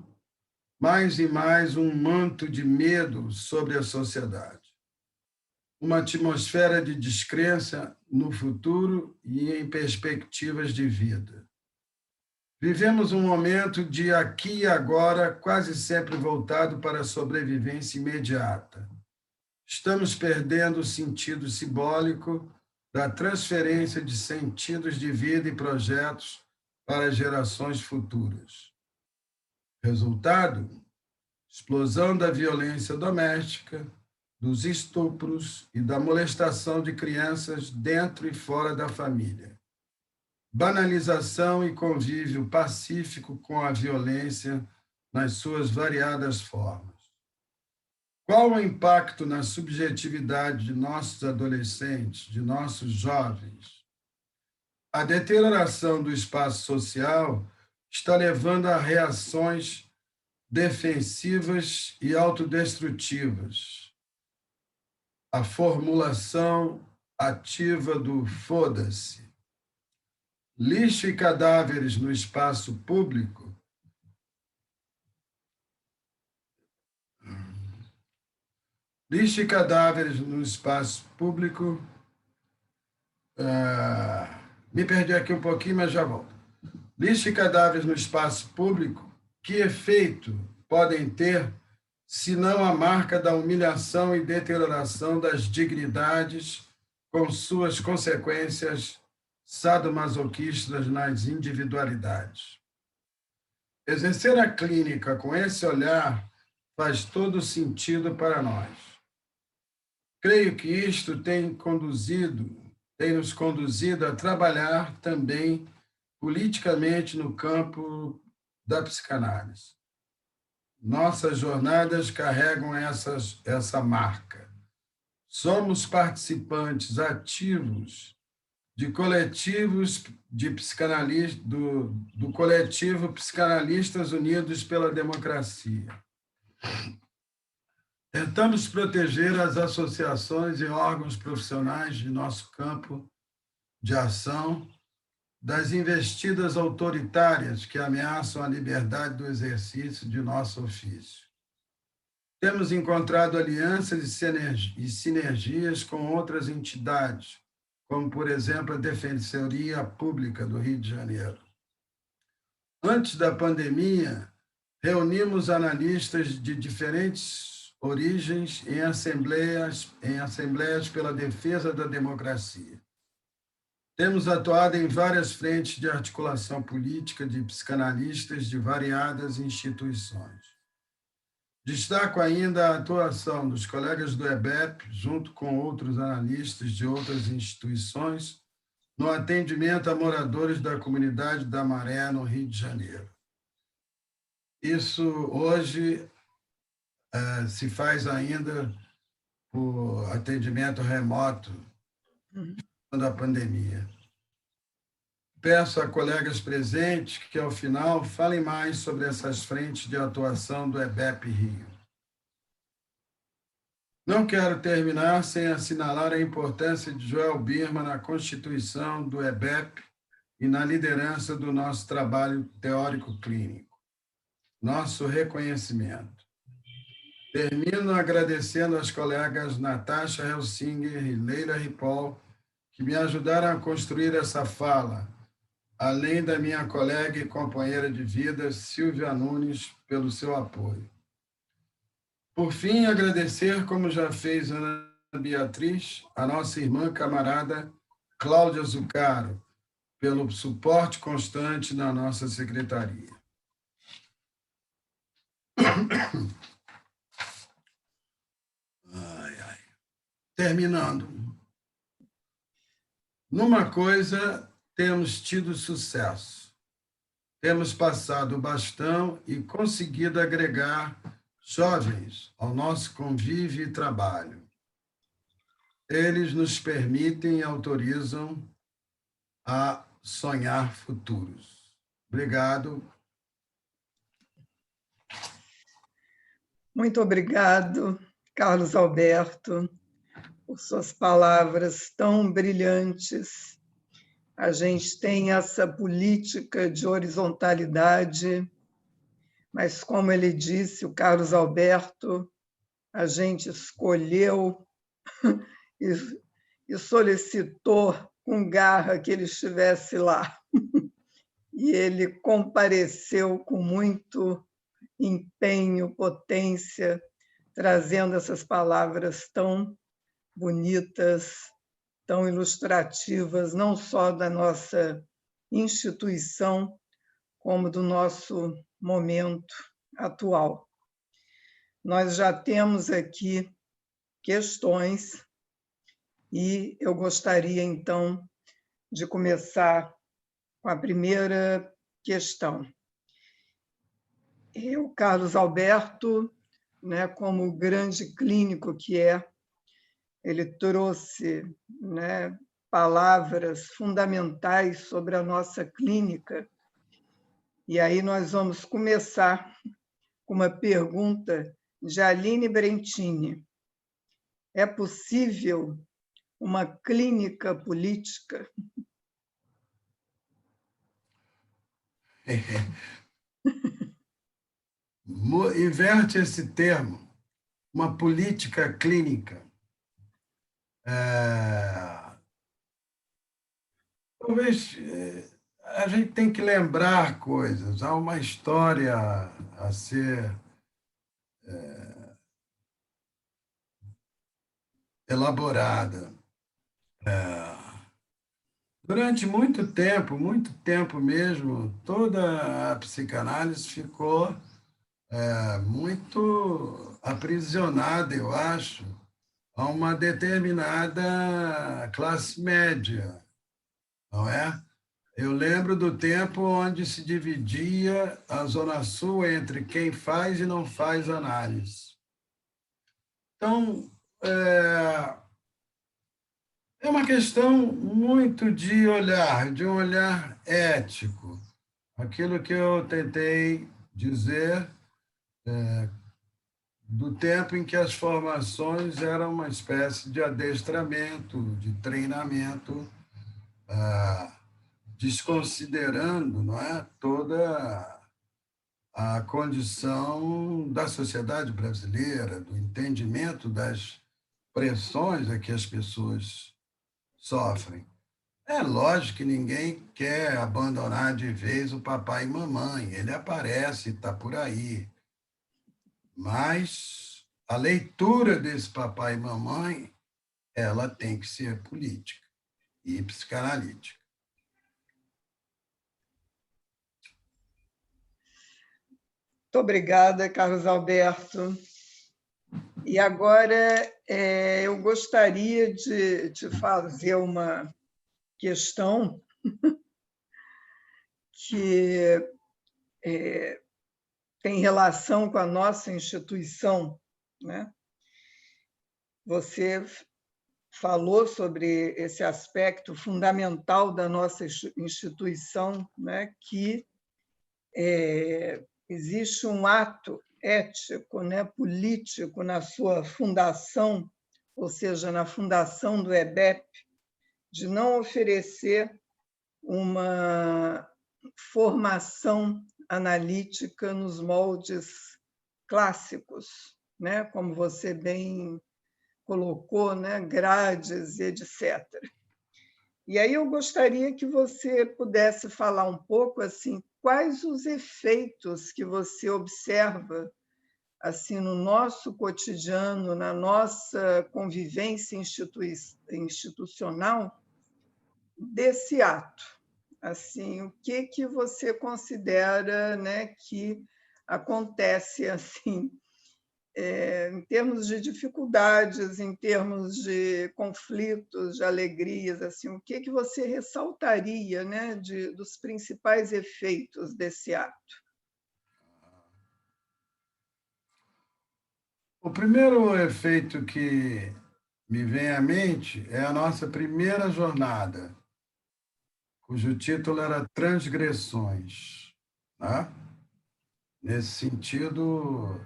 mais e mais um manto de medo sobre a sociedade. Uma atmosfera de descrença no futuro e em perspectivas de vida. Vivemos um momento de aqui e agora quase sempre voltado para a sobrevivência imediata. Estamos perdendo o sentido simbólico da transferência de sentidos de vida e projetos para gerações futuras. Resultado? Explosão da violência doméstica, dos estupros e da molestação de crianças dentro e fora da família. Banalização e convívio pacífico com a violência nas suas variadas formas. Qual o impacto na subjetividade de nossos adolescentes, de nossos jovens? A deterioração do espaço social está levando a reações defensivas e autodestrutivas. A formulação ativa do foda-se. Lixo e cadáveres no espaço público. Lixo e cadáveres no espaço público. Me perdi aqui um pouquinho, mas já volto. Lixo e cadáveres no espaço público, que efeito podem ter se não a marca da humilhação e deterioração das dignidades, com suas consequências sadomasoquistas nas individualidades. Exercer a clínica com esse olhar faz todo sentido para nós. Creio que isto tem nos conduzido a trabalhar também politicamente no campo da psicanálise. Nossas jornadas carregam essa marca. Somos participantes ativos de coletivos de psicanalistas, do coletivo Psicanalistas Unidos pela Democracia. Tentamos proteger as associações e órgãos profissionais de nosso campo de ação das investidas autoritárias que ameaçam a liberdade do exercício de nosso ofício. Temos encontrado alianças e sinergias com outras entidades, como, por exemplo, a Defensoria Pública do Rio de Janeiro. Antes da pandemia, reunimos analistas de diferentes origens em assembleias pela defesa da democracia. Temos atuado em várias frentes de articulação política de psicanalistas de variadas instituições. Destaco ainda a atuação dos colegas do EBEP, junto com outros analistas de outras instituições, no atendimento a moradores da comunidade da Maré, no Rio de Janeiro. Isso hoje se faz ainda por atendimento remoto da pandemia. Peço a colegas presentes que, ao final, falem mais sobre essas frentes de atuação do EBEP Rio. Não quero terminar sem assinalar a importância de Joel Birman na constituição do EBEP e na liderança do nosso trabalho teórico-clínico. Nosso reconhecimento. Termino agradecendo às colegas Natasha Helsinger e Leila Ripoll, que me ajudaram a construir essa fala, além da minha colega e companheira de vida, Silvia Nunes, pelo seu apoio. Por fim, agradecer, como já fez Ana Beatriz, a nossa irmã camarada Cláudia Zucaro, pelo suporte constante na nossa secretaria. Terminando. Numa coisa, temos tido sucesso. Temos passado o bastão e conseguido agregar jovens ao nosso convívio e trabalho. Eles nos permitem e autorizam a sonhar futuros. Obrigado. Muito obrigado, Carlos Alberto, por suas palavras tão brilhantes. A gente tem essa política de horizontalidade, mas, como ele disse, o Carlos Alberto, a gente escolheu e solicitou com garra que ele estivesse lá. E ele compareceu com muito empenho, potência, trazendo essas palavras tão bonitas, tão ilustrativas, não só da nossa instituição, como do nosso momento atual. Nós já temos aqui questões e eu gostaria, então, de começar com a primeira questão. O Carlos Alberto, né, como grande clínico que é, ele trouxe, né, palavras fundamentais sobre a nossa clínica. E aí nós vamos começar com uma pergunta de Aline Brentini. É possível uma clínica política? Inverte esse termo, uma política clínica. Talvez a gente tem que lembrar coisas, há uma história a ser elaborada. Durante muito tempo mesmo, toda a psicanálise ficou muito aprisionada, eu acho, a uma determinada classe média, não é? Eu lembro do tempo onde se dividia a Zona Sul entre quem faz e não faz análise. Então, é uma questão muito de um olhar ético. Aquilo que eu tentei dizer do tempo em que as formações eram uma espécie de adestramento, de treinamento, desconsiderando, não é, toda a condição da sociedade brasileira, do entendimento das pressões a que as pessoas sofrem. É lógico que ninguém quer abandonar de vez o papai e mamãe, ele aparece, está por aí. Mas a leitura desse papai e mamãe, ela tem que ser política e psicanalítica. Muito obrigada, Carlos Alberto. E agora eu gostaria de te fazer uma questão que tem relação com a nossa instituição, né? Você falou sobre esse aspecto fundamental da nossa instituição, né? Que existe um ato ético, né, político na sua fundação, ou seja, na fundação do EBEP, de não oferecer uma formação analítica nos moldes clássicos, né? Como você bem colocou, né? Grades, etc. E aí eu gostaria que você pudesse falar um pouco assim, quais os efeitos que você observa assim no nosso cotidiano, na nossa convivência institucional desse ato. Assim, o que você considera, né, que acontece assim, em termos de dificuldades, em termos de conflitos, de alegrias, assim, o que você ressaltaria, né, dos principais efeitos desse ato? O primeiro efeito que me vem à mente é a nossa primeira jornada, cujo título era Transgressões, né? Nesse sentido,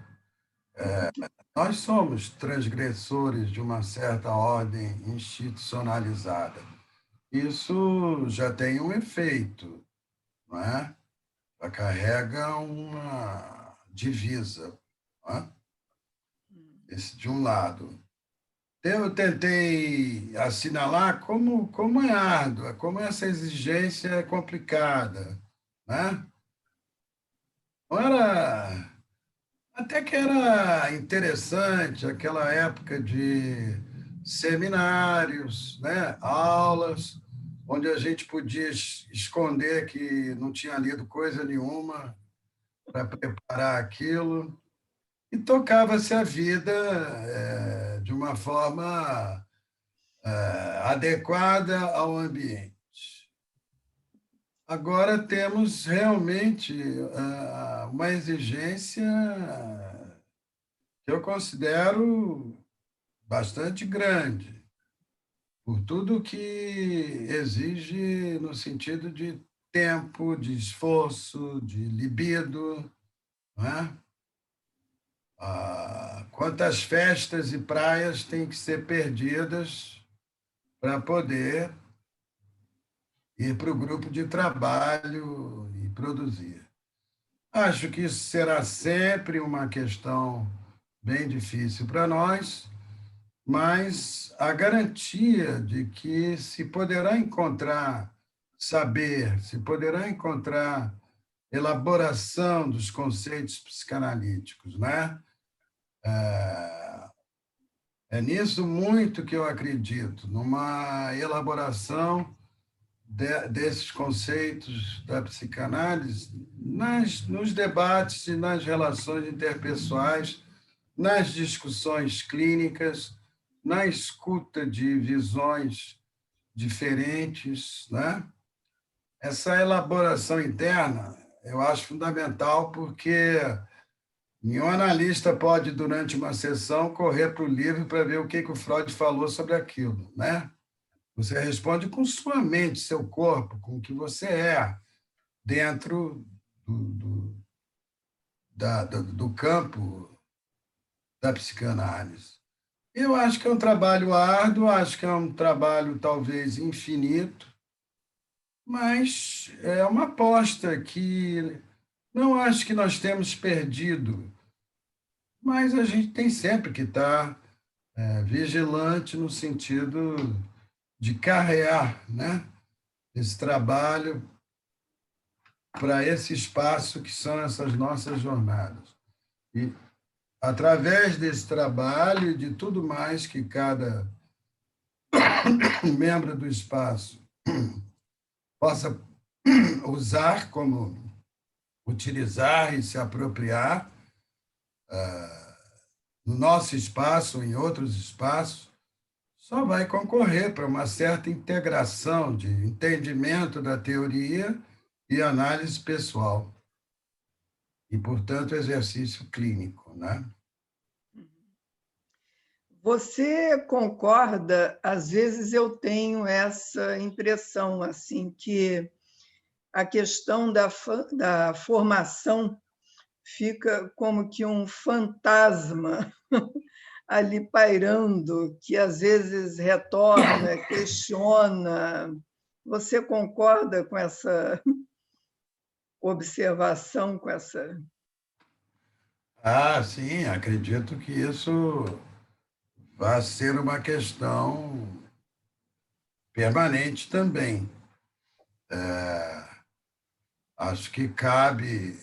nós somos transgressores de uma certa ordem institucionalizada. Isso já tem um efeito, não é? Ela carrega uma divisa, não é? Esse de um lado. Eu tentei assinalar como é árdua, como essa exigência é complicada, né? Não era, até que era interessante aquela época de seminários, né? Aulas, onde a gente podia esconder que não tinha lido coisa nenhuma para preparar aquilo, e tocava-se a vida de uma forma adequada ao ambiente. Agora temos realmente uma exigência que eu considero bastante grande, por tudo que exige no sentido de tempo, de esforço, de libido, não é? Quantas festas e praias têm que ser perdidas para poder ir para o grupo de trabalho e produzir. Acho que isso será sempre uma questão bem difícil para nós, mas a garantia de que se poderá encontrar saber, se poderá encontrar elaboração dos conceitos psicanalíticos, né? É nisso muito que eu acredito, numa elaboração desses conceitos da psicanálise nos debates e nas relações interpessoais, nas discussões clínicas, na escuta de visões diferentes, né? Essa elaboração interna eu acho fundamental porque nenhum analista pode, durante uma sessão, correr para o livro para ver o que o Freud falou sobre aquilo, né? Você responde com sua mente, seu corpo, com o que você é, dentro do campo da psicanálise. Eu acho que é um trabalho árduo, acho que é um trabalho talvez infinito, mas é uma aposta que não acho que nós temos perdido, mas a gente tem sempre que estar vigilante no sentido de carrear, né, esse trabalho para esse espaço que são essas nossas jornadas. E, através desse trabalho e de tudo mais que cada membro do espaço possa usar como utilizar e se apropriar no nosso espaço, em outros espaços, só vai concorrer para uma certa integração de entendimento da teoria e análise pessoal. E, portanto, exercício clínico, né? Você concorda? Às vezes eu tenho essa impressão, assim, que a questão da formação fica como que um fantasma ali pairando, que às vezes retorna, questiona, Você concorda com essa observação, com essa... Ah, sim, acredito que isso vai ser uma questão permanente também. Acho que cabe,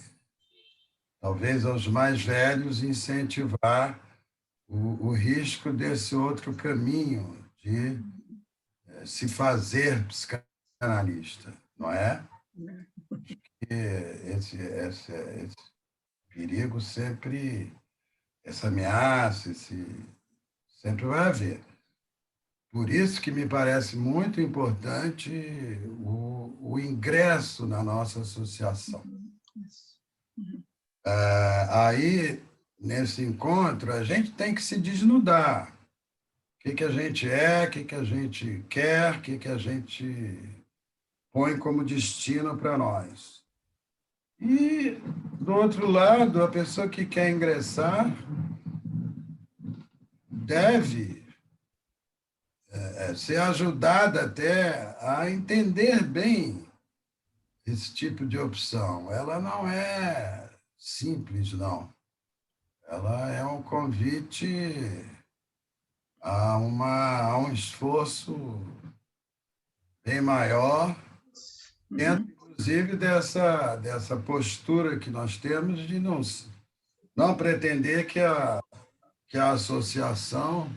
talvez, aos mais velhos incentivar o risco desse outro caminho de se fazer psicanalista, não é? E esse perigo sempre, essa ameaça, sempre vai haver. Por isso que me parece muito importante o ingresso na nossa associação. Aí, nesse encontro, a gente tem que se desnudar. O que a gente é, o que a gente quer, o que a gente põe como destino para nós. E, do outro lado, a pessoa que quer ingressar deve ser ajudada até a entender bem esse tipo de opção. Ela não é simples, não. Ela é um convite a um esforço bem maior, dentro, inclusive, dessa postura que nós temos de não pretender que a associação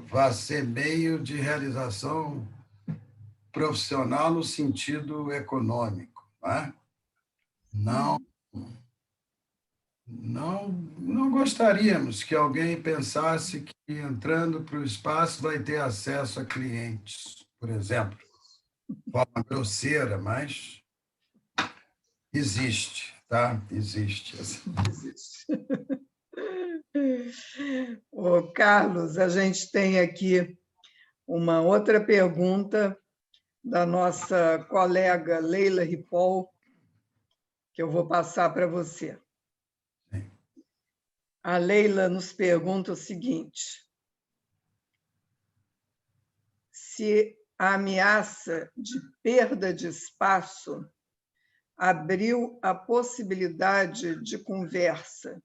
vá ser meio de realização profissional no sentido econômico, né? Não, não gostaríamos que alguém pensasse que entrando para o espaço vai ter acesso a clientes, por exemplo, de forma grosseira, mas existe, tá? Existe. Existe. Ô, Carlos, a gente tem aqui uma outra pergunta da nossa colega Leila Ripoll, que eu vou passar para você. Sim. A Leila nos pergunta o seguinte: se a ameaça de perda de espaço abriu a possibilidade de conversa,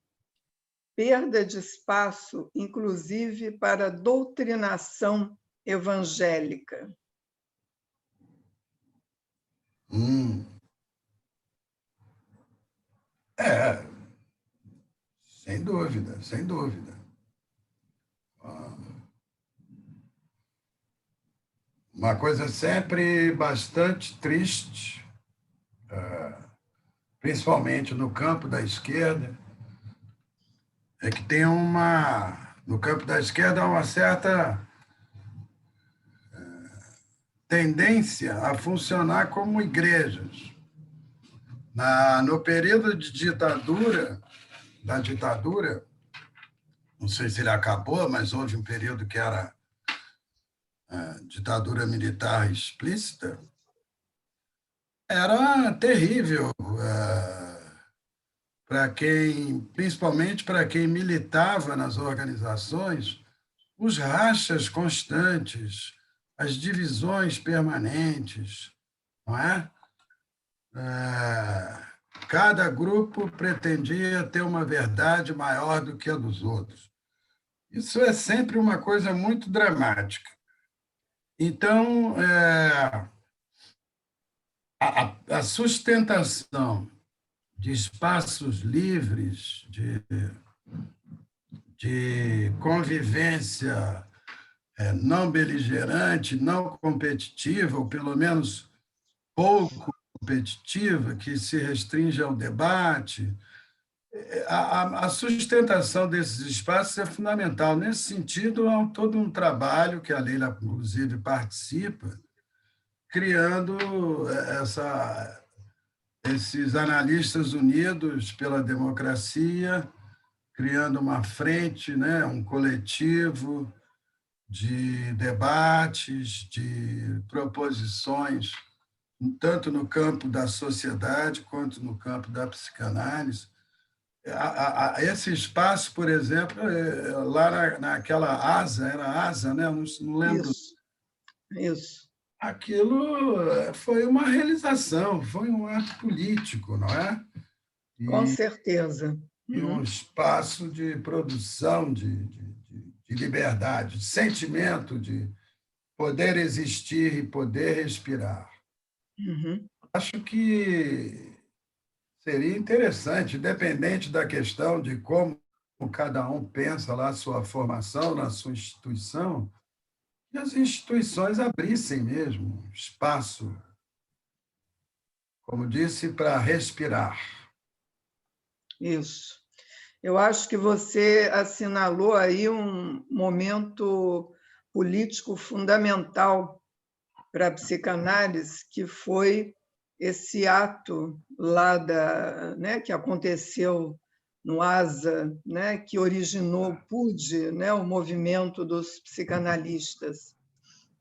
perda de espaço, inclusive para doutrinação evangélica. É, sem dúvida, sem dúvida. Uma coisa sempre bastante triste, principalmente no campo da esquerda, é que no campo da esquerda, há uma certa tendência a funcionar como igrejas. No período de da ditadura, não sei se ele acabou, mas houve um período que era ditadura militar explícita, era terrível principalmente para quem militava nas organizações, os rachas constantes, as divisões permanentes, não é? Cada grupo pretendia ter uma verdade maior do que a dos outros. Isso é sempre uma coisa muito dramática. Então, a sustentação de espaços livres, de convivência não beligerante, não competitiva, ou pelo menos pouco competitiva, que se restringe ao debate, a sustentação desses espaços é fundamental. Nesse sentido, há todo um trabalho que a Leila, inclusive, participa, criando esses analistas unidos pela democracia, criando uma frente, né, um coletivo de debates, de proposições, tanto no campo da sociedade quanto no campo da psicanálise. Esse espaço, por exemplo, lá naquela ASA, era ASA, né? Não lembro. Isso. aquilo foi uma realização, foi um ato político, não é? Com certeza. E um espaço de produção de liberdade, de sentimento de poder existir e poder respirar. Uhum. Acho que seria interessante, independente da questão de como cada um pensa lá a sua formação, na sua instituição, que as instituições abrissem mesmo espaço, como disse, para respirar. Isso. Eu acho que você assinalou aí um momento político fundamental para a psicanálise, que foi esse ato lá que aconteceu no ASA, que originou o PUD, o movimento dos psicanalistas.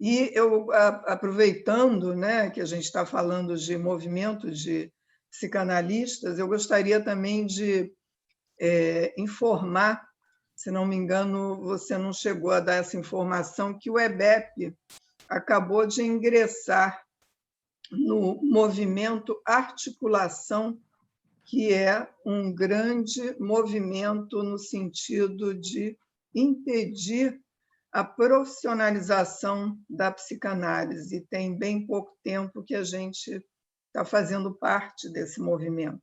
E eu, aproveitando que a gente está falando de movimento de psicanalistas, eu gostaria também de informar, se não me engano, você não chegou a dar essa informação, que o EBEP acabou de ingressar no movimento Articulação, que é um grande movimento no sentido de impedir a profissionalização da psicanálise. E tem bem pouco tempo que a gente está fazendo parte desse movimento.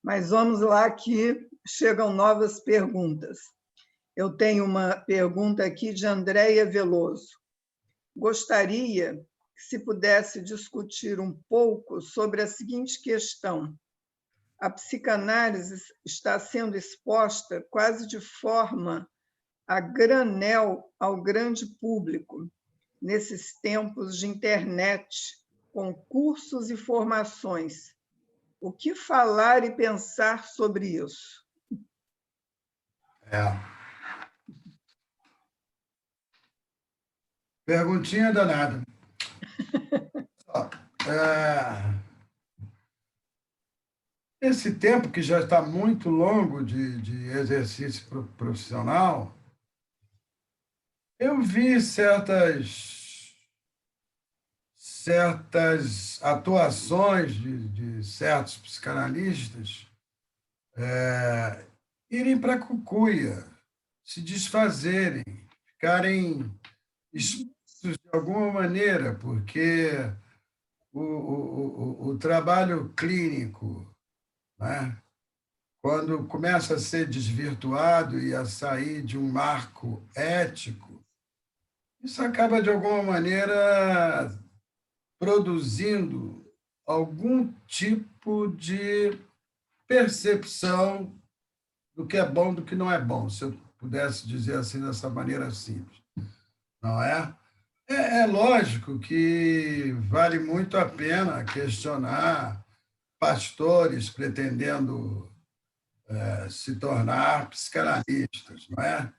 Mas vamos lá que chegam novas perguntas. Eu tenho uma pergunta aqui de Andréia Veloso. Gostaria que se pudesse discutir um pouco sobre a seguinte questão. A psicanálise está sendo exposta quase de forma a granel ao grande público, nesses tempos de internet, com cursos e formações. O que falar e pensar sobre isso? Perguntinha danada. Esse tempo que já está muito longo de exercício profissional, eu vi certas atuações de certos psicanalistas irem para a cucuia, se desfazerem, ficarem expostos de alguma maneira, porque o trabalho clínico, né, quando começa a ser desvirtuado e a sair de um marco ético, isso acaba, de alguma maneira, produzindo algum tipo de percepção do que é bom do que não é bom, se eu pudesse dizer assim, dessa maneira simples. Não é? É lógico que vale muito a pena questionar pastores pretendendo se tornar psicanalistas, não é?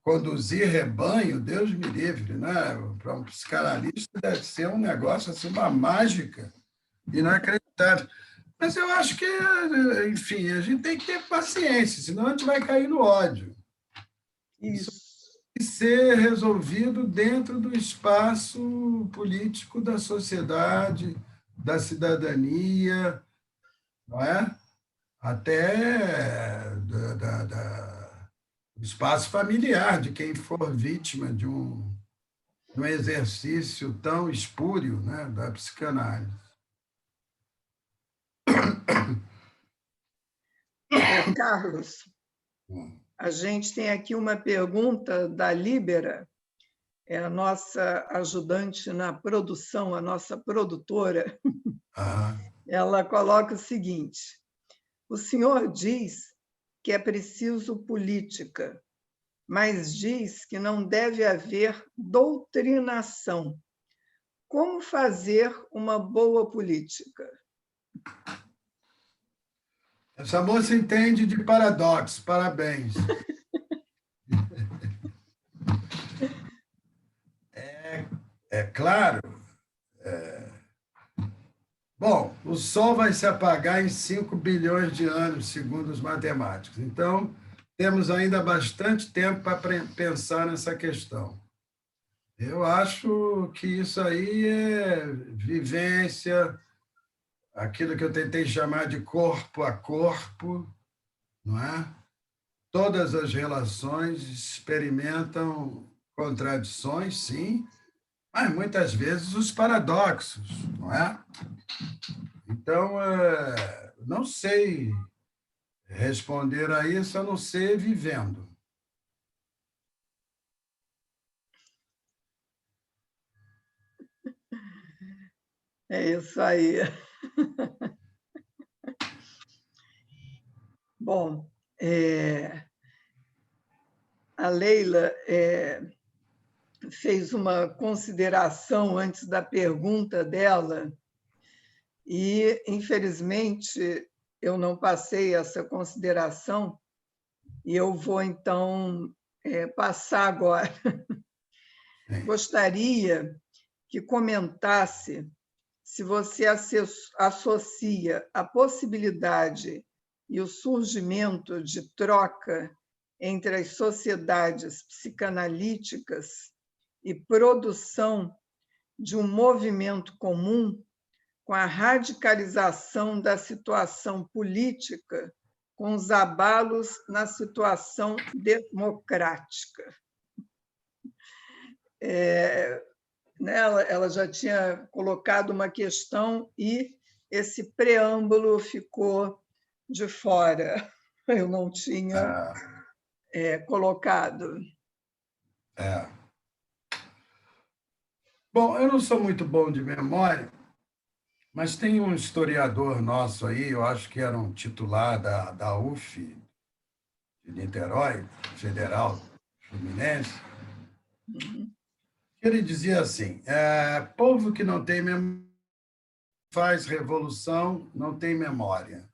Conduzir rebanho, Deus me livre, né? Para um psicanalista deve ser um negócio assim, uma mágica inacreditável. Mas eu acho que, enfim, a gente tem que ter paciência, senão a gente vai cair no ódio. Isso. Tem que ser resolvido dentro do espaço político da sociedade, da cidadania, não é? Até do espaço familiar de quem for vítima de um exercício tão espúrio, né, da psicanálise. Carlos, a gente tem aqui uma pergunta da Líbera, é a nossa ajudante na produção, a nossa produtora. Ela coloca o seguinte: o senhor diz que é preciso política, mas diz que não deve haver doutrinação. Como fazer uma boa política? Essa moça entende de paradoxo, parabéns. É claro. Bom, o Sol vai se apagar em 5 bilhões de anos, segundo os matemáticos. Então, temos ainda bastante tempo para pensar nessa questão. Eu acho que isso aí é vivência, aquilo que eu tentei chamar de corpo a corpo, não é? Todas as relações experimentam contradições, sim, mas muitas vezes os paradoxos, não é? Então, não sei responder a isso a não ser vivendo. É isso aí. Bom, a Leila fez uma consideração antes da pergunta dela e, infelizmente, eu não passei essa consideração e eu vou, então, passar agora. Sim. Gostaria que comentasse se você associa a possibilidade e o surgimento de troca entre as sociedades psicanalíticas e produção de um movimento comum com a radicalização da situação política, com os abalos na situação democrática. Ela já tinha colocado uma questão e esse preâmbulo ficou de fora. Eu não tinha colocado. Bom, eu não sou muito bom de memória, mas tem um historiador nosso aí, eu acho que era um titular da UF, de Niterói, Federal Fluminense, que ele dizia assim: povo que não tem memória faz revolução, não tem memória.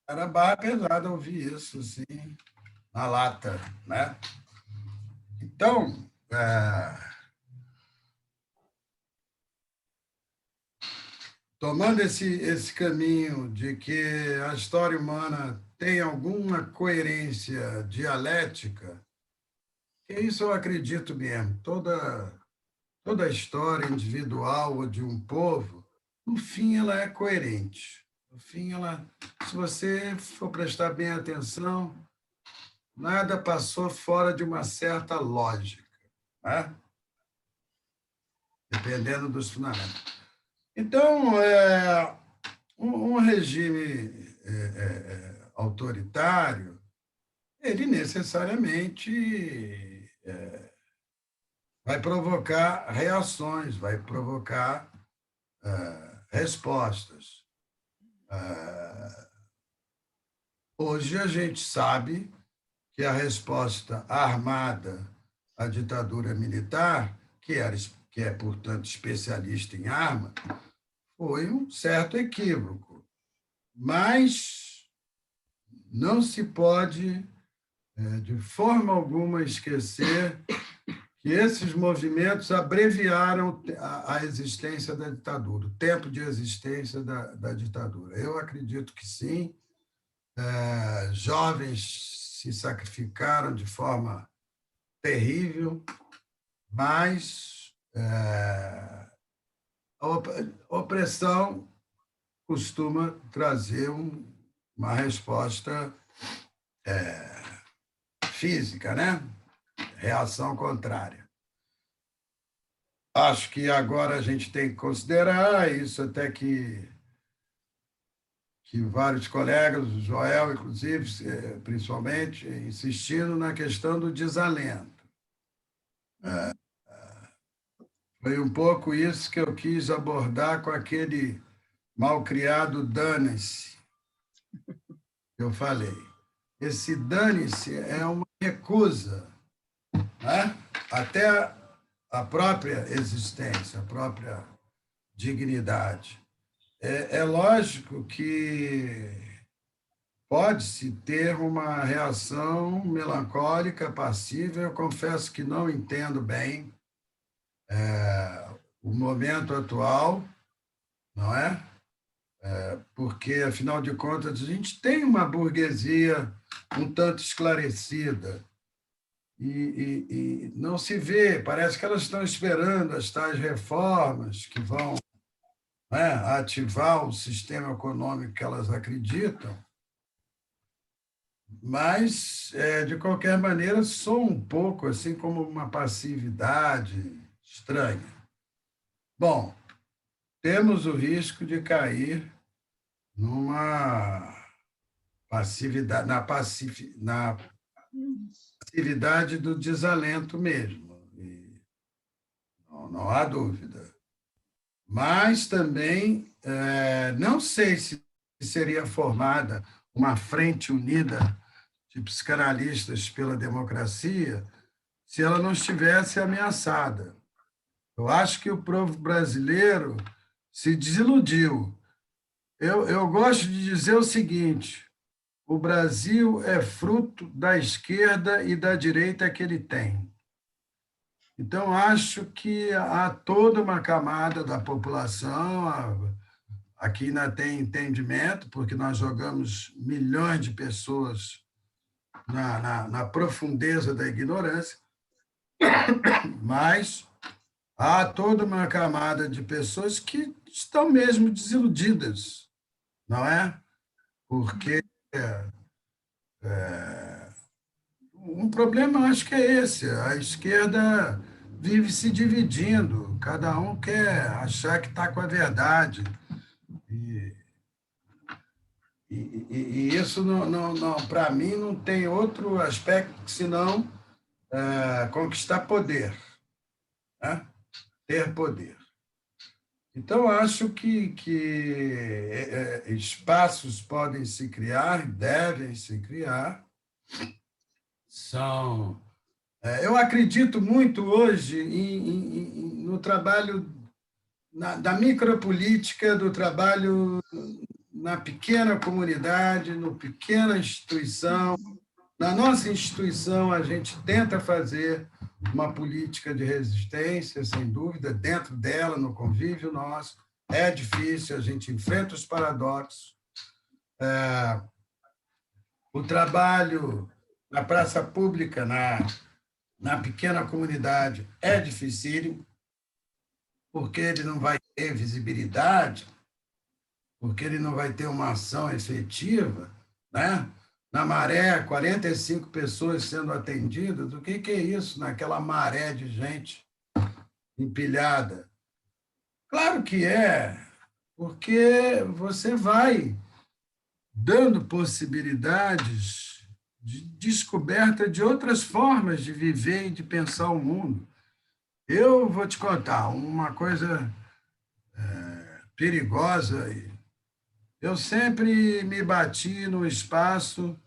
Era barra pesada ouvir isso, assim, na lata, né? Então, tomando esse caminho de que a história humana tem alguma coerência dialética, que isso eu acredito mesmo. Toda a história individual ou de um povo, no fim, ela é coerente. No fim, se você for prestar bem atenção, nada passou fora de uma certa lógica, né? Dependendo dos fundamentos. Então, um regime autoritário, ele necessariamente vai provocar reações, vai provocar respostas. Hoje a gente sabe que a resposta armada à ditadura militar, que é, portanto, especialista em arma, foi um certo equívoco. Mas não se pode, de forma alguma, esquecer que esses movimentos abreviaram a existência da ditadura, o tempo de existência da ditadura. Eu acredito que sim. Jovens se sacrificaram de forma terrível, mas a opressão costuma trazer uma resposta física, né? Reação contrária. Acho que agora a gente tem que considerar isso, até que vários colegas, o Joel, inclusive, principalmente, insistindo na questão do desalento. Foi um pouco isso que eu quis abordar com aquele malcriado dane-se que eu falei. Esse dane-se é uma recusa, né? Até a própria existência, a própria dignidade. É lógico que pode-se ter uma reação melancólica, passiva. Eu confesso que não entendo bem o momento atual, não é? Porque, afinal de contas, a gente tem uma burguesia um tanto esclarecida, e não se vê, parece que elas estão esperando as tais reformas que vão, né, ativar o sistema econômico que elas acreditam, mas, de qualquer maneira, sou um pouco assim como uma passividade estranha. Bom, temos o risco de cair numa passividade, na passividade do desalento mesmo, e não há dúvida. Mas também não sei se seria formada uma frente unida de psicanalistas pela democracia se ela não estivesse ameaçada. Eu acho que o povo brasileiro se desiludiu. Eu gosto de dizer o seguinte: o Brasil é fruto da esquerda e da direita que ele tem. Então, acho que há toda uma camada da população, aqui ainda tem entendimento, porque nós jogamos milhões de pessoas na profundeza da ignorância, mas há toda uma camada de pessoas que estão mesmo desiludidas, não é? Porque um problema, acho que é esse, a esquerda vive se dividindo, cada um quer achar que está com a verdade, e, e isso, para mim, não tem outro aspecto senão conquistar poder, né? Ter poder. Então, acho que espaços podem se criar, devem se criar. Eu acredito muito hoje no trabalho da micropolítica, do trabalho na pequena comunidade, na pequena instituição. Na nossa instituição, a gente tenta fazer uma política de resistência, sem dúvida, dentro dela, no convívio nosso. É difícil, a gente enfrenta os paradoxos. O trabalho na praça pública, na pequena comunidade, é dificílimo, porque ele não vai ter visibilidade, porque ele não vai ter uma ação efetiva, né? Na Maré, 45 pessoas sendo atendidas. O que é isso naquela maré de gente empilhada? Claro que é, porque você vai dando possibilidades de descoberta de outras formas de viver e de pensar o mundo. Eu vou te contar uma coisa perigosa. Eu sempre me bati no espaço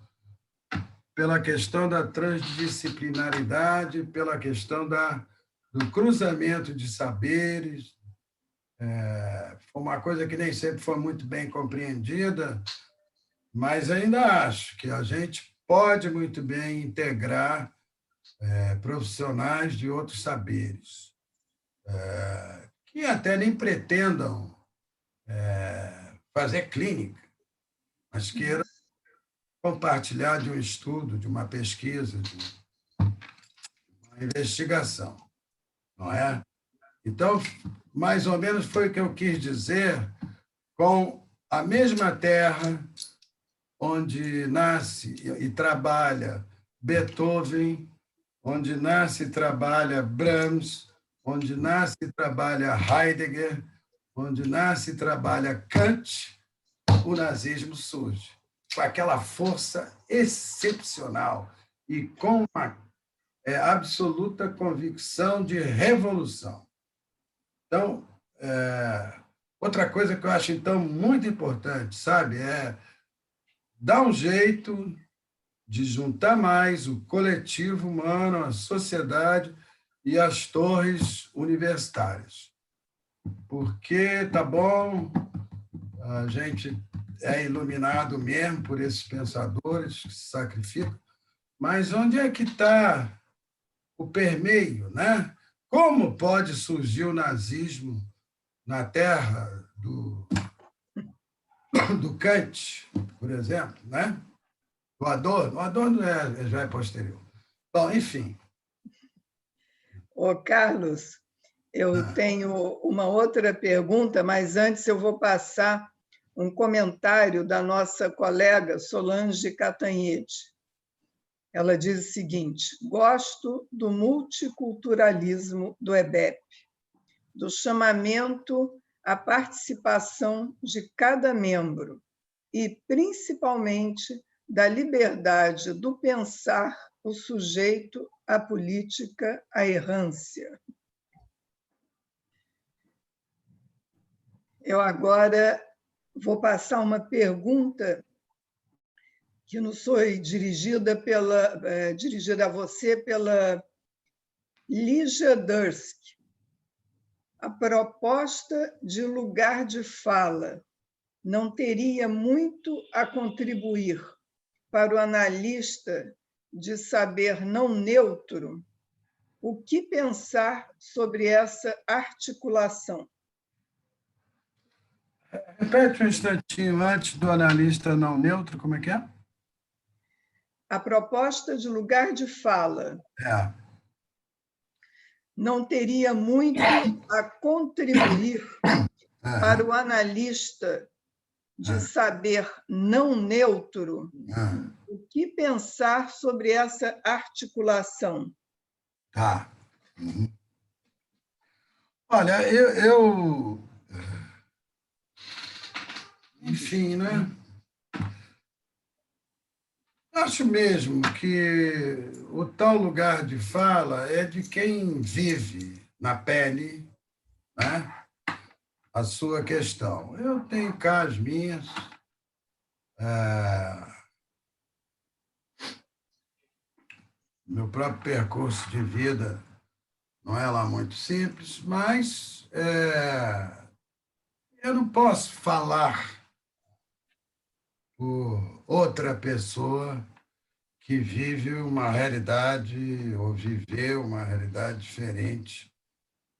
pela questão da transdisciplinaridade, pela questão do cruzamento de saberes. Foi uma coisa que nem sempre foi muito bem compreendida, mas ainda acho que a gente pode muito bem integrar profissionais de outros saberes, que até nem pretendam fazer clínica, mas queiram compartilhar de um estudo, de uma pesquisa, de uma investigação, não é? Então, mais ou menos foi o que eu quis dizer com a mesma terra onde nasce e trabalha Beethoven, onde nasce e trabalha Brahms, onde nasce e trabalha Heidegger, onde nasce e trabalha Kant, o nazismo surge, com aquela força excepcional e com uma absoluta convicção de revolução. Então, outra coisa que eu acho, então, muito importante, sabe, é dar um jeito de juntar mais o coletivo humano, a sociedade e as torres universitárias. Porque, tá bom, a gente é iluminado mesmo por esses pensadores que se sacrificam, mas onde é que está o permeio, né? Como pode surgir o nazismo na terra do Kant, por exemplo, né? O Adorno já é posterior. Bom, enfim, Ô, Carlos, eu tenho uma outra pergunta, mas antes eu vou passar um comentário da nossa colega Solange Catanhede. Ela diz o seguinte: gosto do multiculturalismo do EBEP, do chamamento à participação de cada membro e, principalmente, da liberdade do pensar o sujeito, a política, a errância. Eu agora vou passar uma pergunta que nos foi dirigida a você pela Lígia Dursk. A proposta de lugar de fala não teria muito a contribuir para o analista de saber não neutro? O que pensar sobre essa articulação? Repete um instantinho antes do analista não neutro, como é que é? A proposta de lugar de fala não teria muito a contribuir para o analista de saber não neutro? O que pensar sobre essa articulação? Tá. Olha, enfim, né? Acho mesmo que o tal lugar de fala é de quem vive na pele, né, a sua questão. Eu tenho cá as minhas. Meu próprio percurso de vida não é lá muito simples, mas eu não posso falar por outra pessoa que vive uma realidade ou viveu uma realidade diferente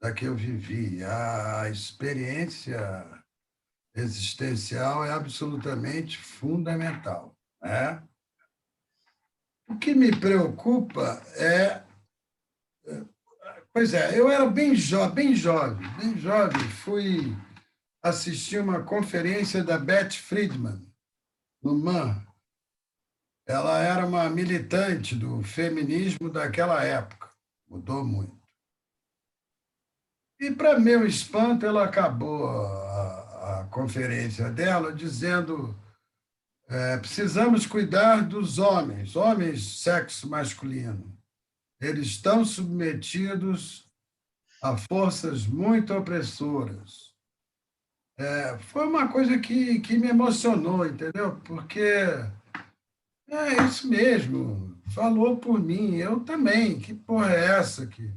da que eu vivi. A experiência existencial é absolutamente fundamental, né? O que me preocupa pois é, eu era bem jovem, fui assistir uma conferência da Beth Friedman, no MAN. Ela era uma militante do feminismo daquela época, mudou muito. E, para meu espanto, ela acabou a conferência dela dizendo: precisamos cuidar dos homens sexo masculino. Eles estão submetidos a forças muito opressoras. Foi uma coisa que me emocionou, entendeu? Porque é isso mesmo, falou por mim, eu também. Que porra é essa que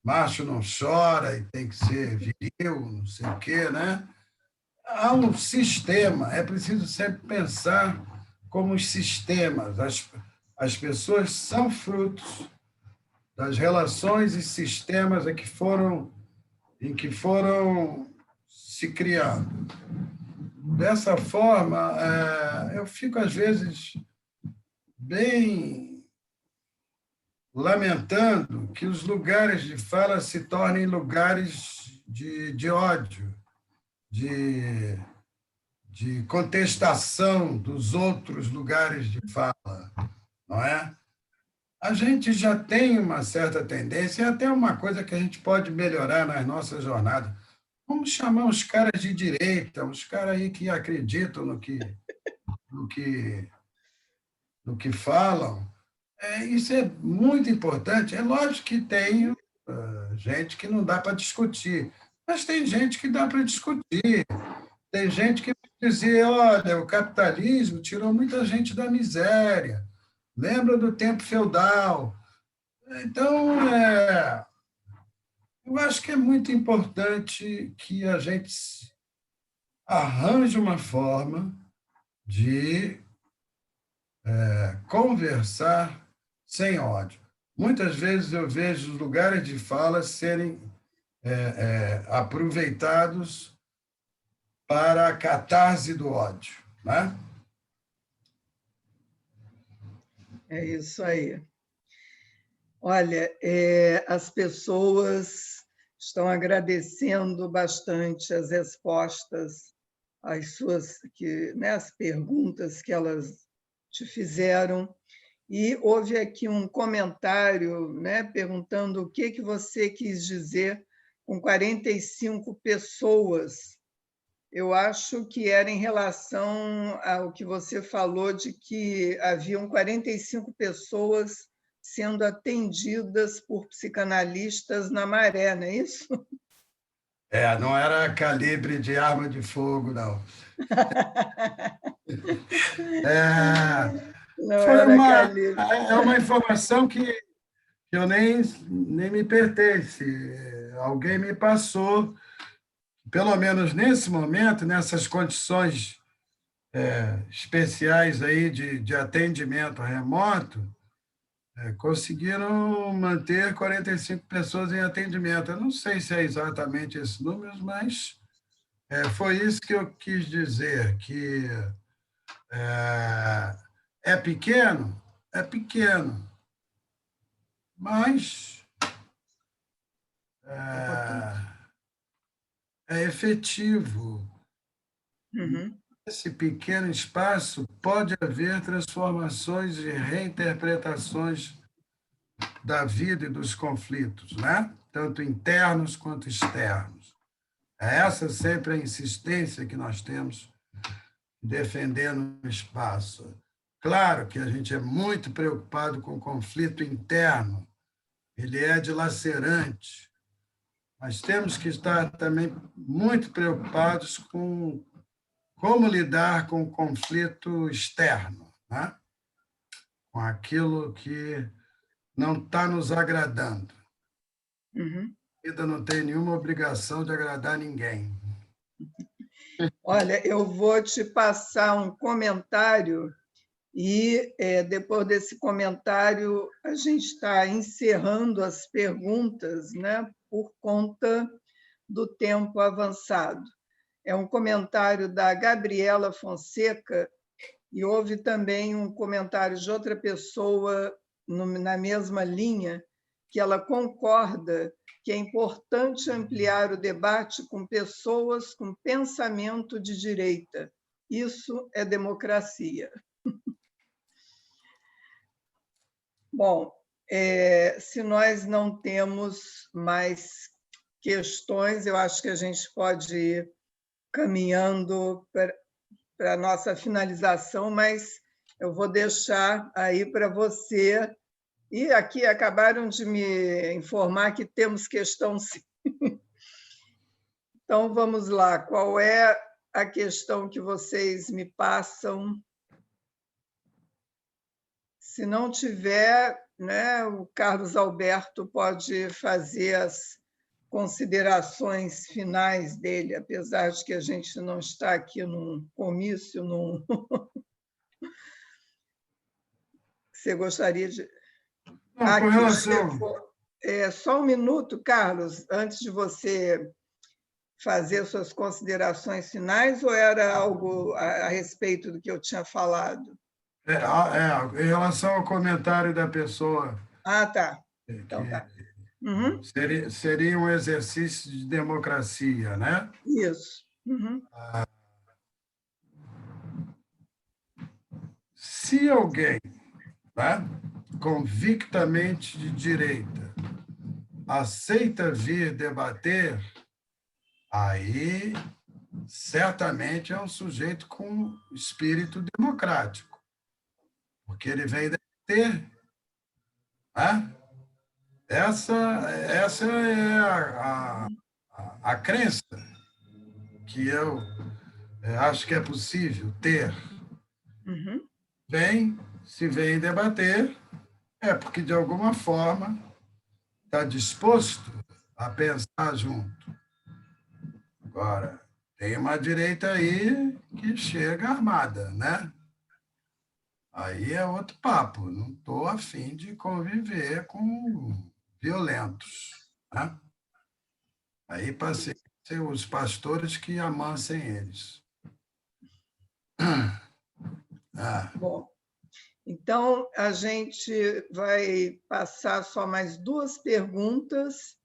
macho não chora e tem que ser viril, não sei o quê, né? Há um sistema, é preciso sempre pensar como os sistemas. As pessoas são frutos das relações e sistemas em que foram se criando. Dessa forma, eu fico, às vezes, bem lamentando que os lugares de fala se tornem lugares de ódio, de contestação dos outros lugares de fala, não é? A gente já tem uma certa tendência, e até uma coisa que a gente pode melhorar nas nossas jornadas. Vamos chamar os caras de direita, os caras aí que acreditam no que, no que falam. Isso é muito importante. É lógico que tem gente que não dá para discutir, mas tem gente que dá para discutir. Tem gente que vai dizer: olha, o capitalismo tirou muita gente da miséria. Lembra do tempo feudal? Então, eu acho que é muito importante que a gente arranje uma forma de conversar sem ódio. Muitas vezes eu vejo os lugares de fala serem aproveitados para a catarse do ódio, né? É isso aí. Olha, as pessoas estão agradecendo bastante as respostas às suas, né, as perguntas que elas te fizeram. E houve aqui um comentário, né, perguntando o que você quis dizer com 45 pessoas. Eu acho que era em relação ao que você falou de que haviam 45 pessoas sendo atendidas por psicanalistas na Maré, não é isso? Não era calibre de arma de fogo, não. Não Foi era calibre. uma informação que eu nem me pertence. Alguém me passou, pelo menos nesse momento, nessas condições especiais aí de atendimento remoto, conseguiram manter 45 pessoas em atendimento. Eu não sei se é exatamente esses números, mas foi isso que eu quis dizer, que é pequeno, mas é efetivo. Uhum. Nesse pequeno espaço pode haver transformações e reinterpretações da vida e dos conflitos, né? Tanto internos quanto externos. É essa sempre a insistência que nós temos defendendo o espaço. Claro que a gente é muito preocupado com o conflito interno, ele é dilacerante, mas temos que estar também muito preocupados com como lidar com o conflito externo, né? Com aquilo que não está nos agradando. Uhum. A vida não tem nenhuma obrigação de agradar ninguém. Olha, eu vou te passar um comentário e, depois desse comentário, a gente está encerrando as perguntas, né, por conta do tempo avançado. É um comentário da Gabriela Fonseca e houve também um comentário de outra pessoa na mesma linha, que ela concorda que é importante ampliar o debate com pessoas com pensamento de direita. Isso é democracia. Bom, se nós não temos mais questões, eu acho que a gente pode ir caminhando para a nossa finalização, mas eu vou deixar aí para você. E aqui acabaram de me informar que temos questão sim. Então, vamos lá. Qual é a questão que vocês me passam? Se não tiver, né, o Carlos Alberto pode fazer as considerações finais dele, apesar de que a gente não está aqui num comício, Você gostaria de... Não, com Aqui relação... chegou. Só um minuto, Carlos, antes de você fazer suas considerações finais, ou era algo a respeito do que eu tinha falado? Em relação ao comentário da pessoa, Ah, tá. Então que tá. Uhum. seria um exercício de democracia, né? Isso. Uhum. Se alguém, né, convictamente de direita aceita vir debater, aí certamente é um sujeito com espírito democrático, porque ele vem debater, né? Essa é a crença que eu acho que é possível ter. Uhum. Se vem debater, é porque, de alguma forma, está disposto a pensar junto. Agora, tem uma direita aí que chega armada, né? Aí é outro papo. Não estou a fim de conviver com violentos, né? Aí passei a ser os pastores que amansem eles. Bom, Então, a gente vai passar só mais 2 perguntas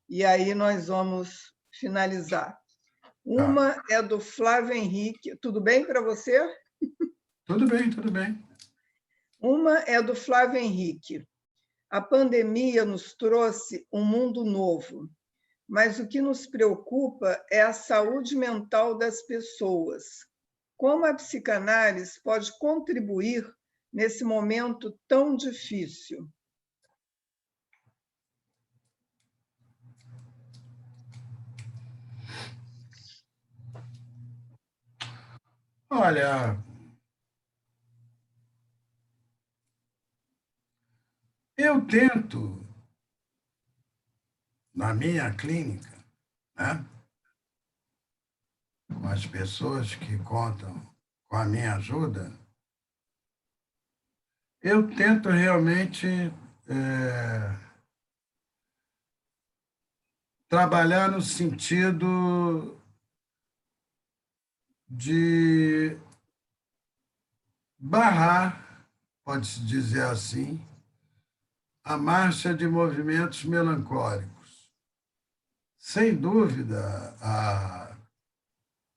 e aí nós vamos finalizar. Tá. Uma é do Flávio Henrique. Tudo bem para você? Tudo bem, tudo bem. Uma é do Flávio Henrique. A pandemia nos trouxe um mundo novo, mas o que nos preocupa é a saúde mental das pessoas. Como a psicanálise pode contribuir nesse momento tão difícil? Olha, eu tento, na minha clínica, né, com as pessoas que contam com a minha ajuda, eu tento realmente trabalhar no sentido de barrar, pode-se dizer assim, a marcha de movimentos melancólicos. Sem dúvida,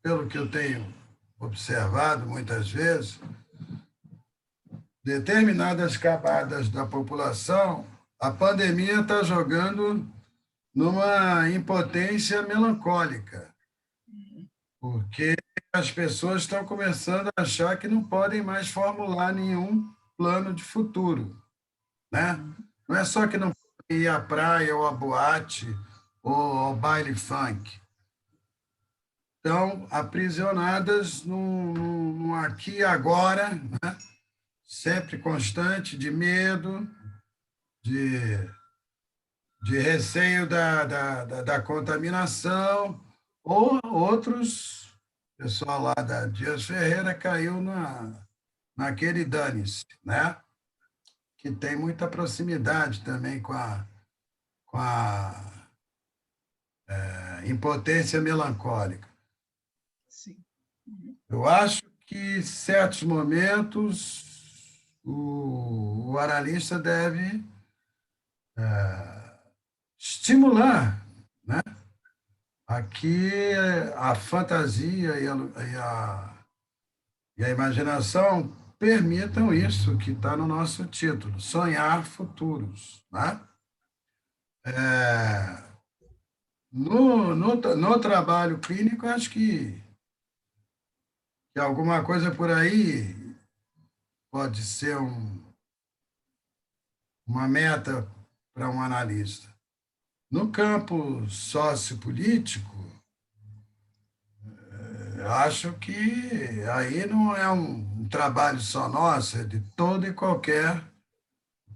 pelo que eu tenho observado muitas vezes, determinadas camadas da população, a pandemia está jogando numa impotência melancólica, porque as pessoas estão começando a achar que não podem mais formular nenhum plano de futuro, né? Não é só que não podem ir à praia ou à boate ou ao baile funk. Estão aprisionadas num aqui e agora, né? Sempre constante de medo, de, de receio da contaminação, ou outros, o pessoal lá da Dias Ferreira caiu naquele dane-se, né? Que tem muita proximidade também com a impotência melancólica. Sim. Eu acho que, em certos momentos, o analista deve estimular, né? Aqui a fantasia e a imaginação permitam isso que está no nosso título, sonhar futuros, né? No trabalho clínico, acho que alguma coisa por aí pode ser uma meta para um analista. No campo sociopolítico, eu acho que aí não é um trabalho só nosso, é de toda e qualquer,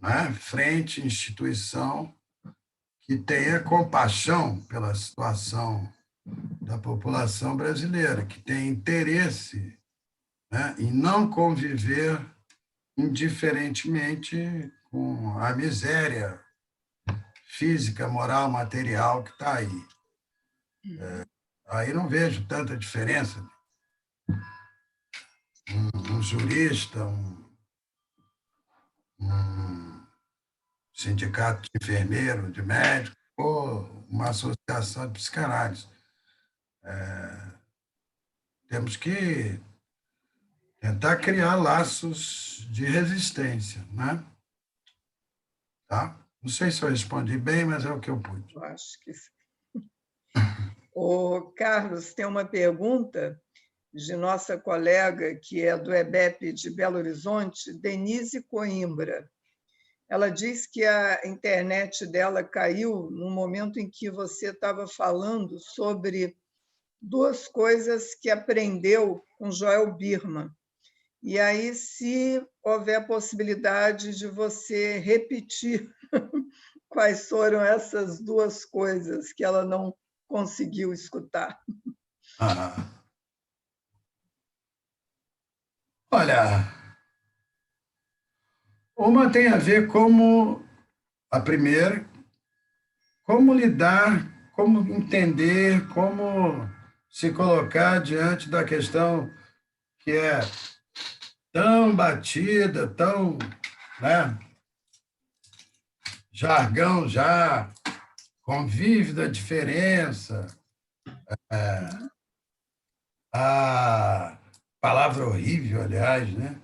né, frente, instituição que tenha compaixão pela situação da população brasileira, que tenha interesse, né, em não conviver indiferentemente com a miséria física, moral, material que está aí. Aí não vejo tanta diferença. Um jurista, um sindicato de enfermeiro, de médico, ou uma associação de psicanálise. Temos que tentar criar laços de resistência, né? Tá? Não sei se eu respondi bem, mas é o que eu pude. Eu acho que sim. O Carlos, tem uma pergunta de nossa colega, que é do EBEP de Belo Horizonte, Denise Coimbra. Ela diz que a internet dela caiu no momento em que você estava falando sobre 2 coisas que aprendeu com Joel Birman. E aí, se houver possibilidade de você repetir quais foram essas 2 coisas que ela não conseguiu escutar. Olha, uma tem a ver a primeira, como lidar, como entender, como se colocar diante da questão que é tão batida, tão, né, jargão já, convive da diferença, a palavra horrível, aliás, né?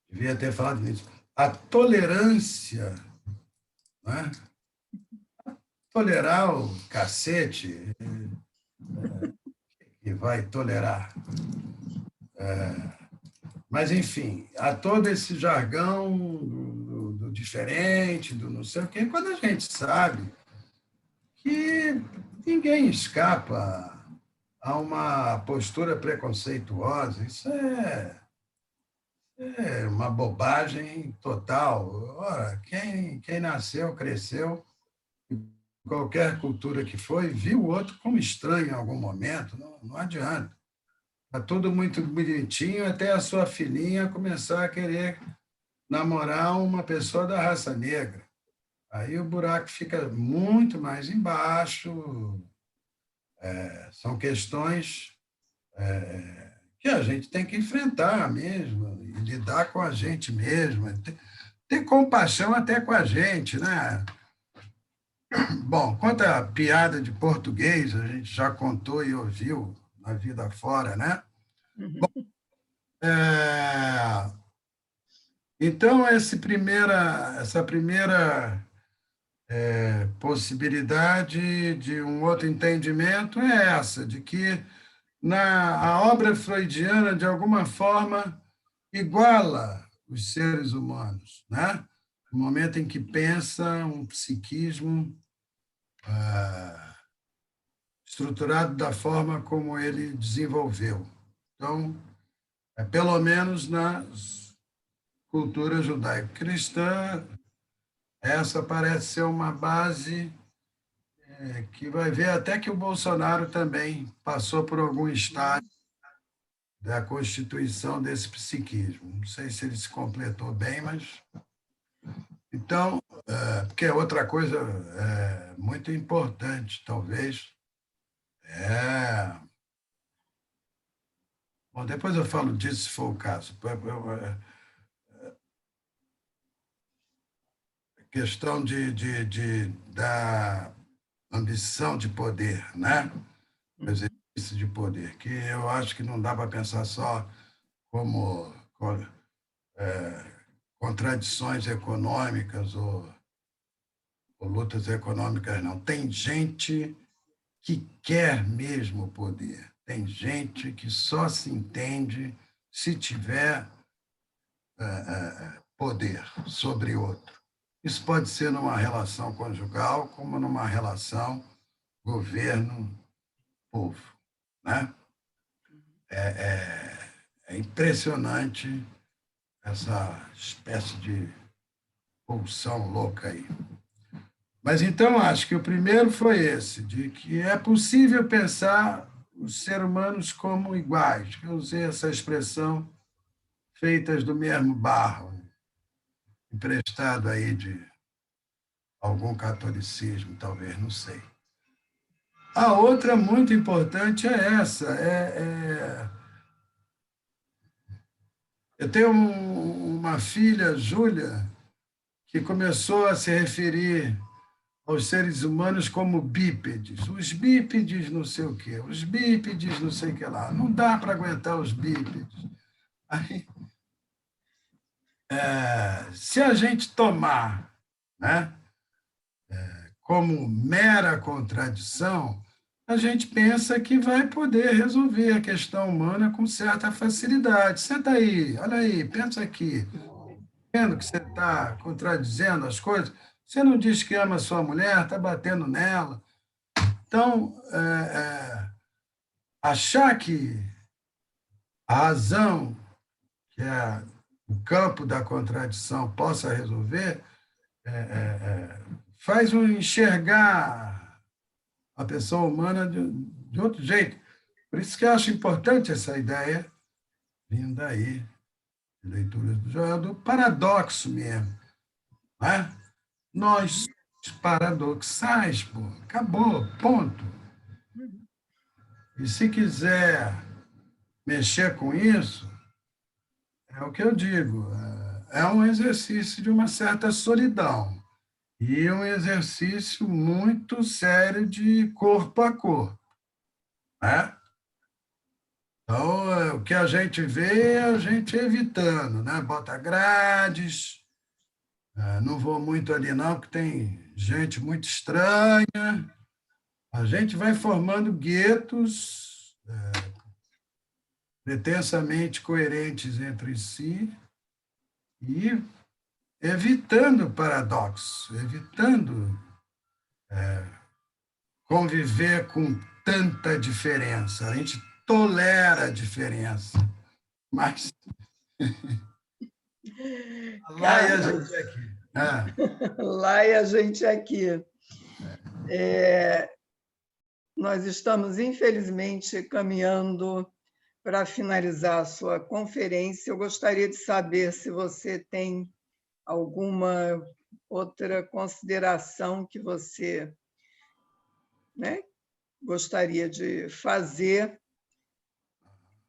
Devia ter falado nisso. A tolerância, né? Tolerar o cacete, que vai tolerar. Mas, enfim, há todo esse jargão do diferente, do não sei o quê, quando a gente sabe que ninguém escapa a uma postura preconceituosa. Isso é uma bobagem total. Ora, quem nasceu, cresceu, em qualquer cultura que foi, viu o outro como estranho em algum momento, não adianta. Está tudo muito bonitinho até a sua filhinha começar a querer namorar uma pessoa da raça negra. Aí o buraco fica muito mais embaixo. São questões que a gente tem que enfrentar mesmo, e lidar com a gente mesmo, ter compaixão até com a gente, né? Bom, quanto à piada de português, a gente já contou e ouviu na vida fora, né? É, então, essa primeira possibilidade de um outro entendimento é essa, de que a obra freudiana, de alguma forma, iguala os seres humanos, né? No momento em que pensa um psiquismo estruturado da forma como ele desenvolveu. Então, pelo menos nas culturas judaico-cristã, essa parece ser uma base que vai ver até que o Bolsonaro também passou por algum estágio da constituição desse psiquismo. Não sei se ele se completou bem, mas... Então, porque é outra coisa muito importante, talvez, é... Bom, depois eu falo disso, se for o caso. Questão da ambição de poder, né? O exercício de poder, que eu acho que não dá para pensar só como contradições econômicas ou lutas econômicas, não. Tem gente que quer mesmo poder. Tem gente que só se entende se tiver poder sobre outro. Isso pode ser numa relação conjugal, como numa relação governo-povo, né? É impressionante essa espécie de pulsão louca aí. Mas então acho que o primeiro foi esse, de que é possível pensar os seres humanos como iguais. Eu usei essa expressão, feitas do mesmo barro, emprestado aí de algum catolicismo, talvez, não sei. A outra muito importante é essa. Eu tenho uma filha, Júlia, que começou a se referir aos seres humanos como bípedes. Os bípedes não sei o quê, os bípedes não sei o que lá. Não dá para aguentar os bípedes. Aí, se a gente tomar, né, como mera contradição, a gente pensa que vai poder resolver a questão humana com certa facilidade. Senta aí, olha aí, pensa aqui. Vendo que você está contradizendo as coisas, você não diz que ama a sua mulher, está batendo nela. Então, achar que a razão, que é o campo da contradição, possa resolver, faz o enxergar a pessoa humana de outro jeito. Por isso que eu acho importante essa ideia, vindo aí, de leituras do Joel, do paradoxo mesmo. Né? Nós somos paradoxais, pô. Acabou, ponto. E se quiser mexer com isso, é o que eu digo, é um exercício de uma certa solidão e um exercício muito sério de corpo a corpo, né? Então, o que a gente vê é a gente evitando, né? Bota grades, não vou muito ali não, porque tem gente muito estranha. A gente vai formando guetos pretensamente coerentes entre si e evitando paradoxos, evitando conviver com tanta diferença. A gente tolera a diferença, mas lá e a Carlos, gente aqui. Ah, lá e a gente aqui. Nós estamos, infelizmente, caminhando para finalizar a sua conferência. Eu gostaria de saber se você tem alguma outra consideração que você, né, gostaria de fazer.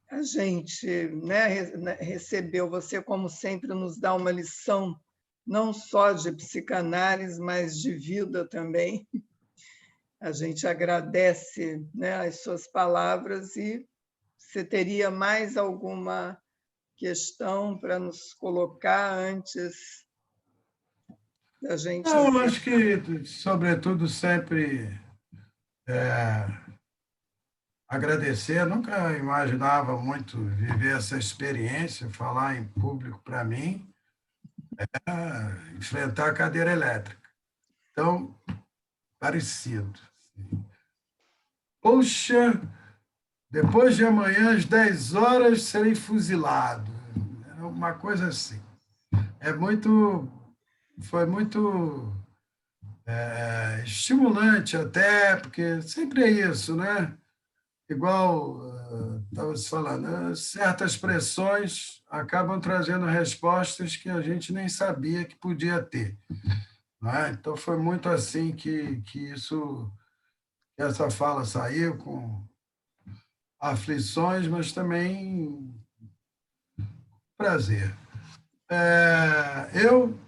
A gente, né, recebeu, você, como sempre, nos dá uma lição, não só de psicanálise, mas de vida também. A gente agradece, né, as suas palavras e você teria mais alguma questão para nos colocar antes da gente não, encerrar? acho que, sobretudo, sempre agradecer. Eu nunca imaginava muito viver essa experiência, falar em público para mim, enfrentar a cadeira elétrica. Então, parecido. Poxa, depois de amanhã, às 10 horas, serei fuzilado. É uma coisa assim. Foi muito estimulante até, porque sempre é isso, né? Igual estava se falando, certas pressões acabam trazendo respostas que a gente nem sabia que podia ter. Não é? Então, foi muito assim que essa fala saiu, com aflições, mas também prazer. Eu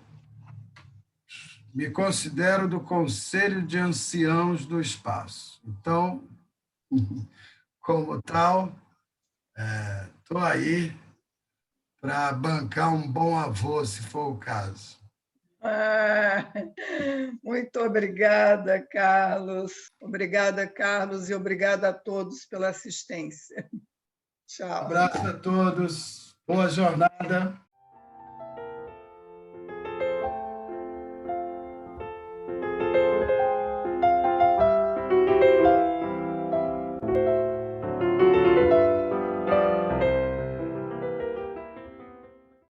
me considero do Conselho de Anciãos do Espaço. Então, como tal, estou aí para bancar um bom avô, se for o caso. Ah, muito obrigada, Carlos. Obrigada, Carlos, e obrigada a todos pela assistência. Tchau. Abraço a todos, boa jornada.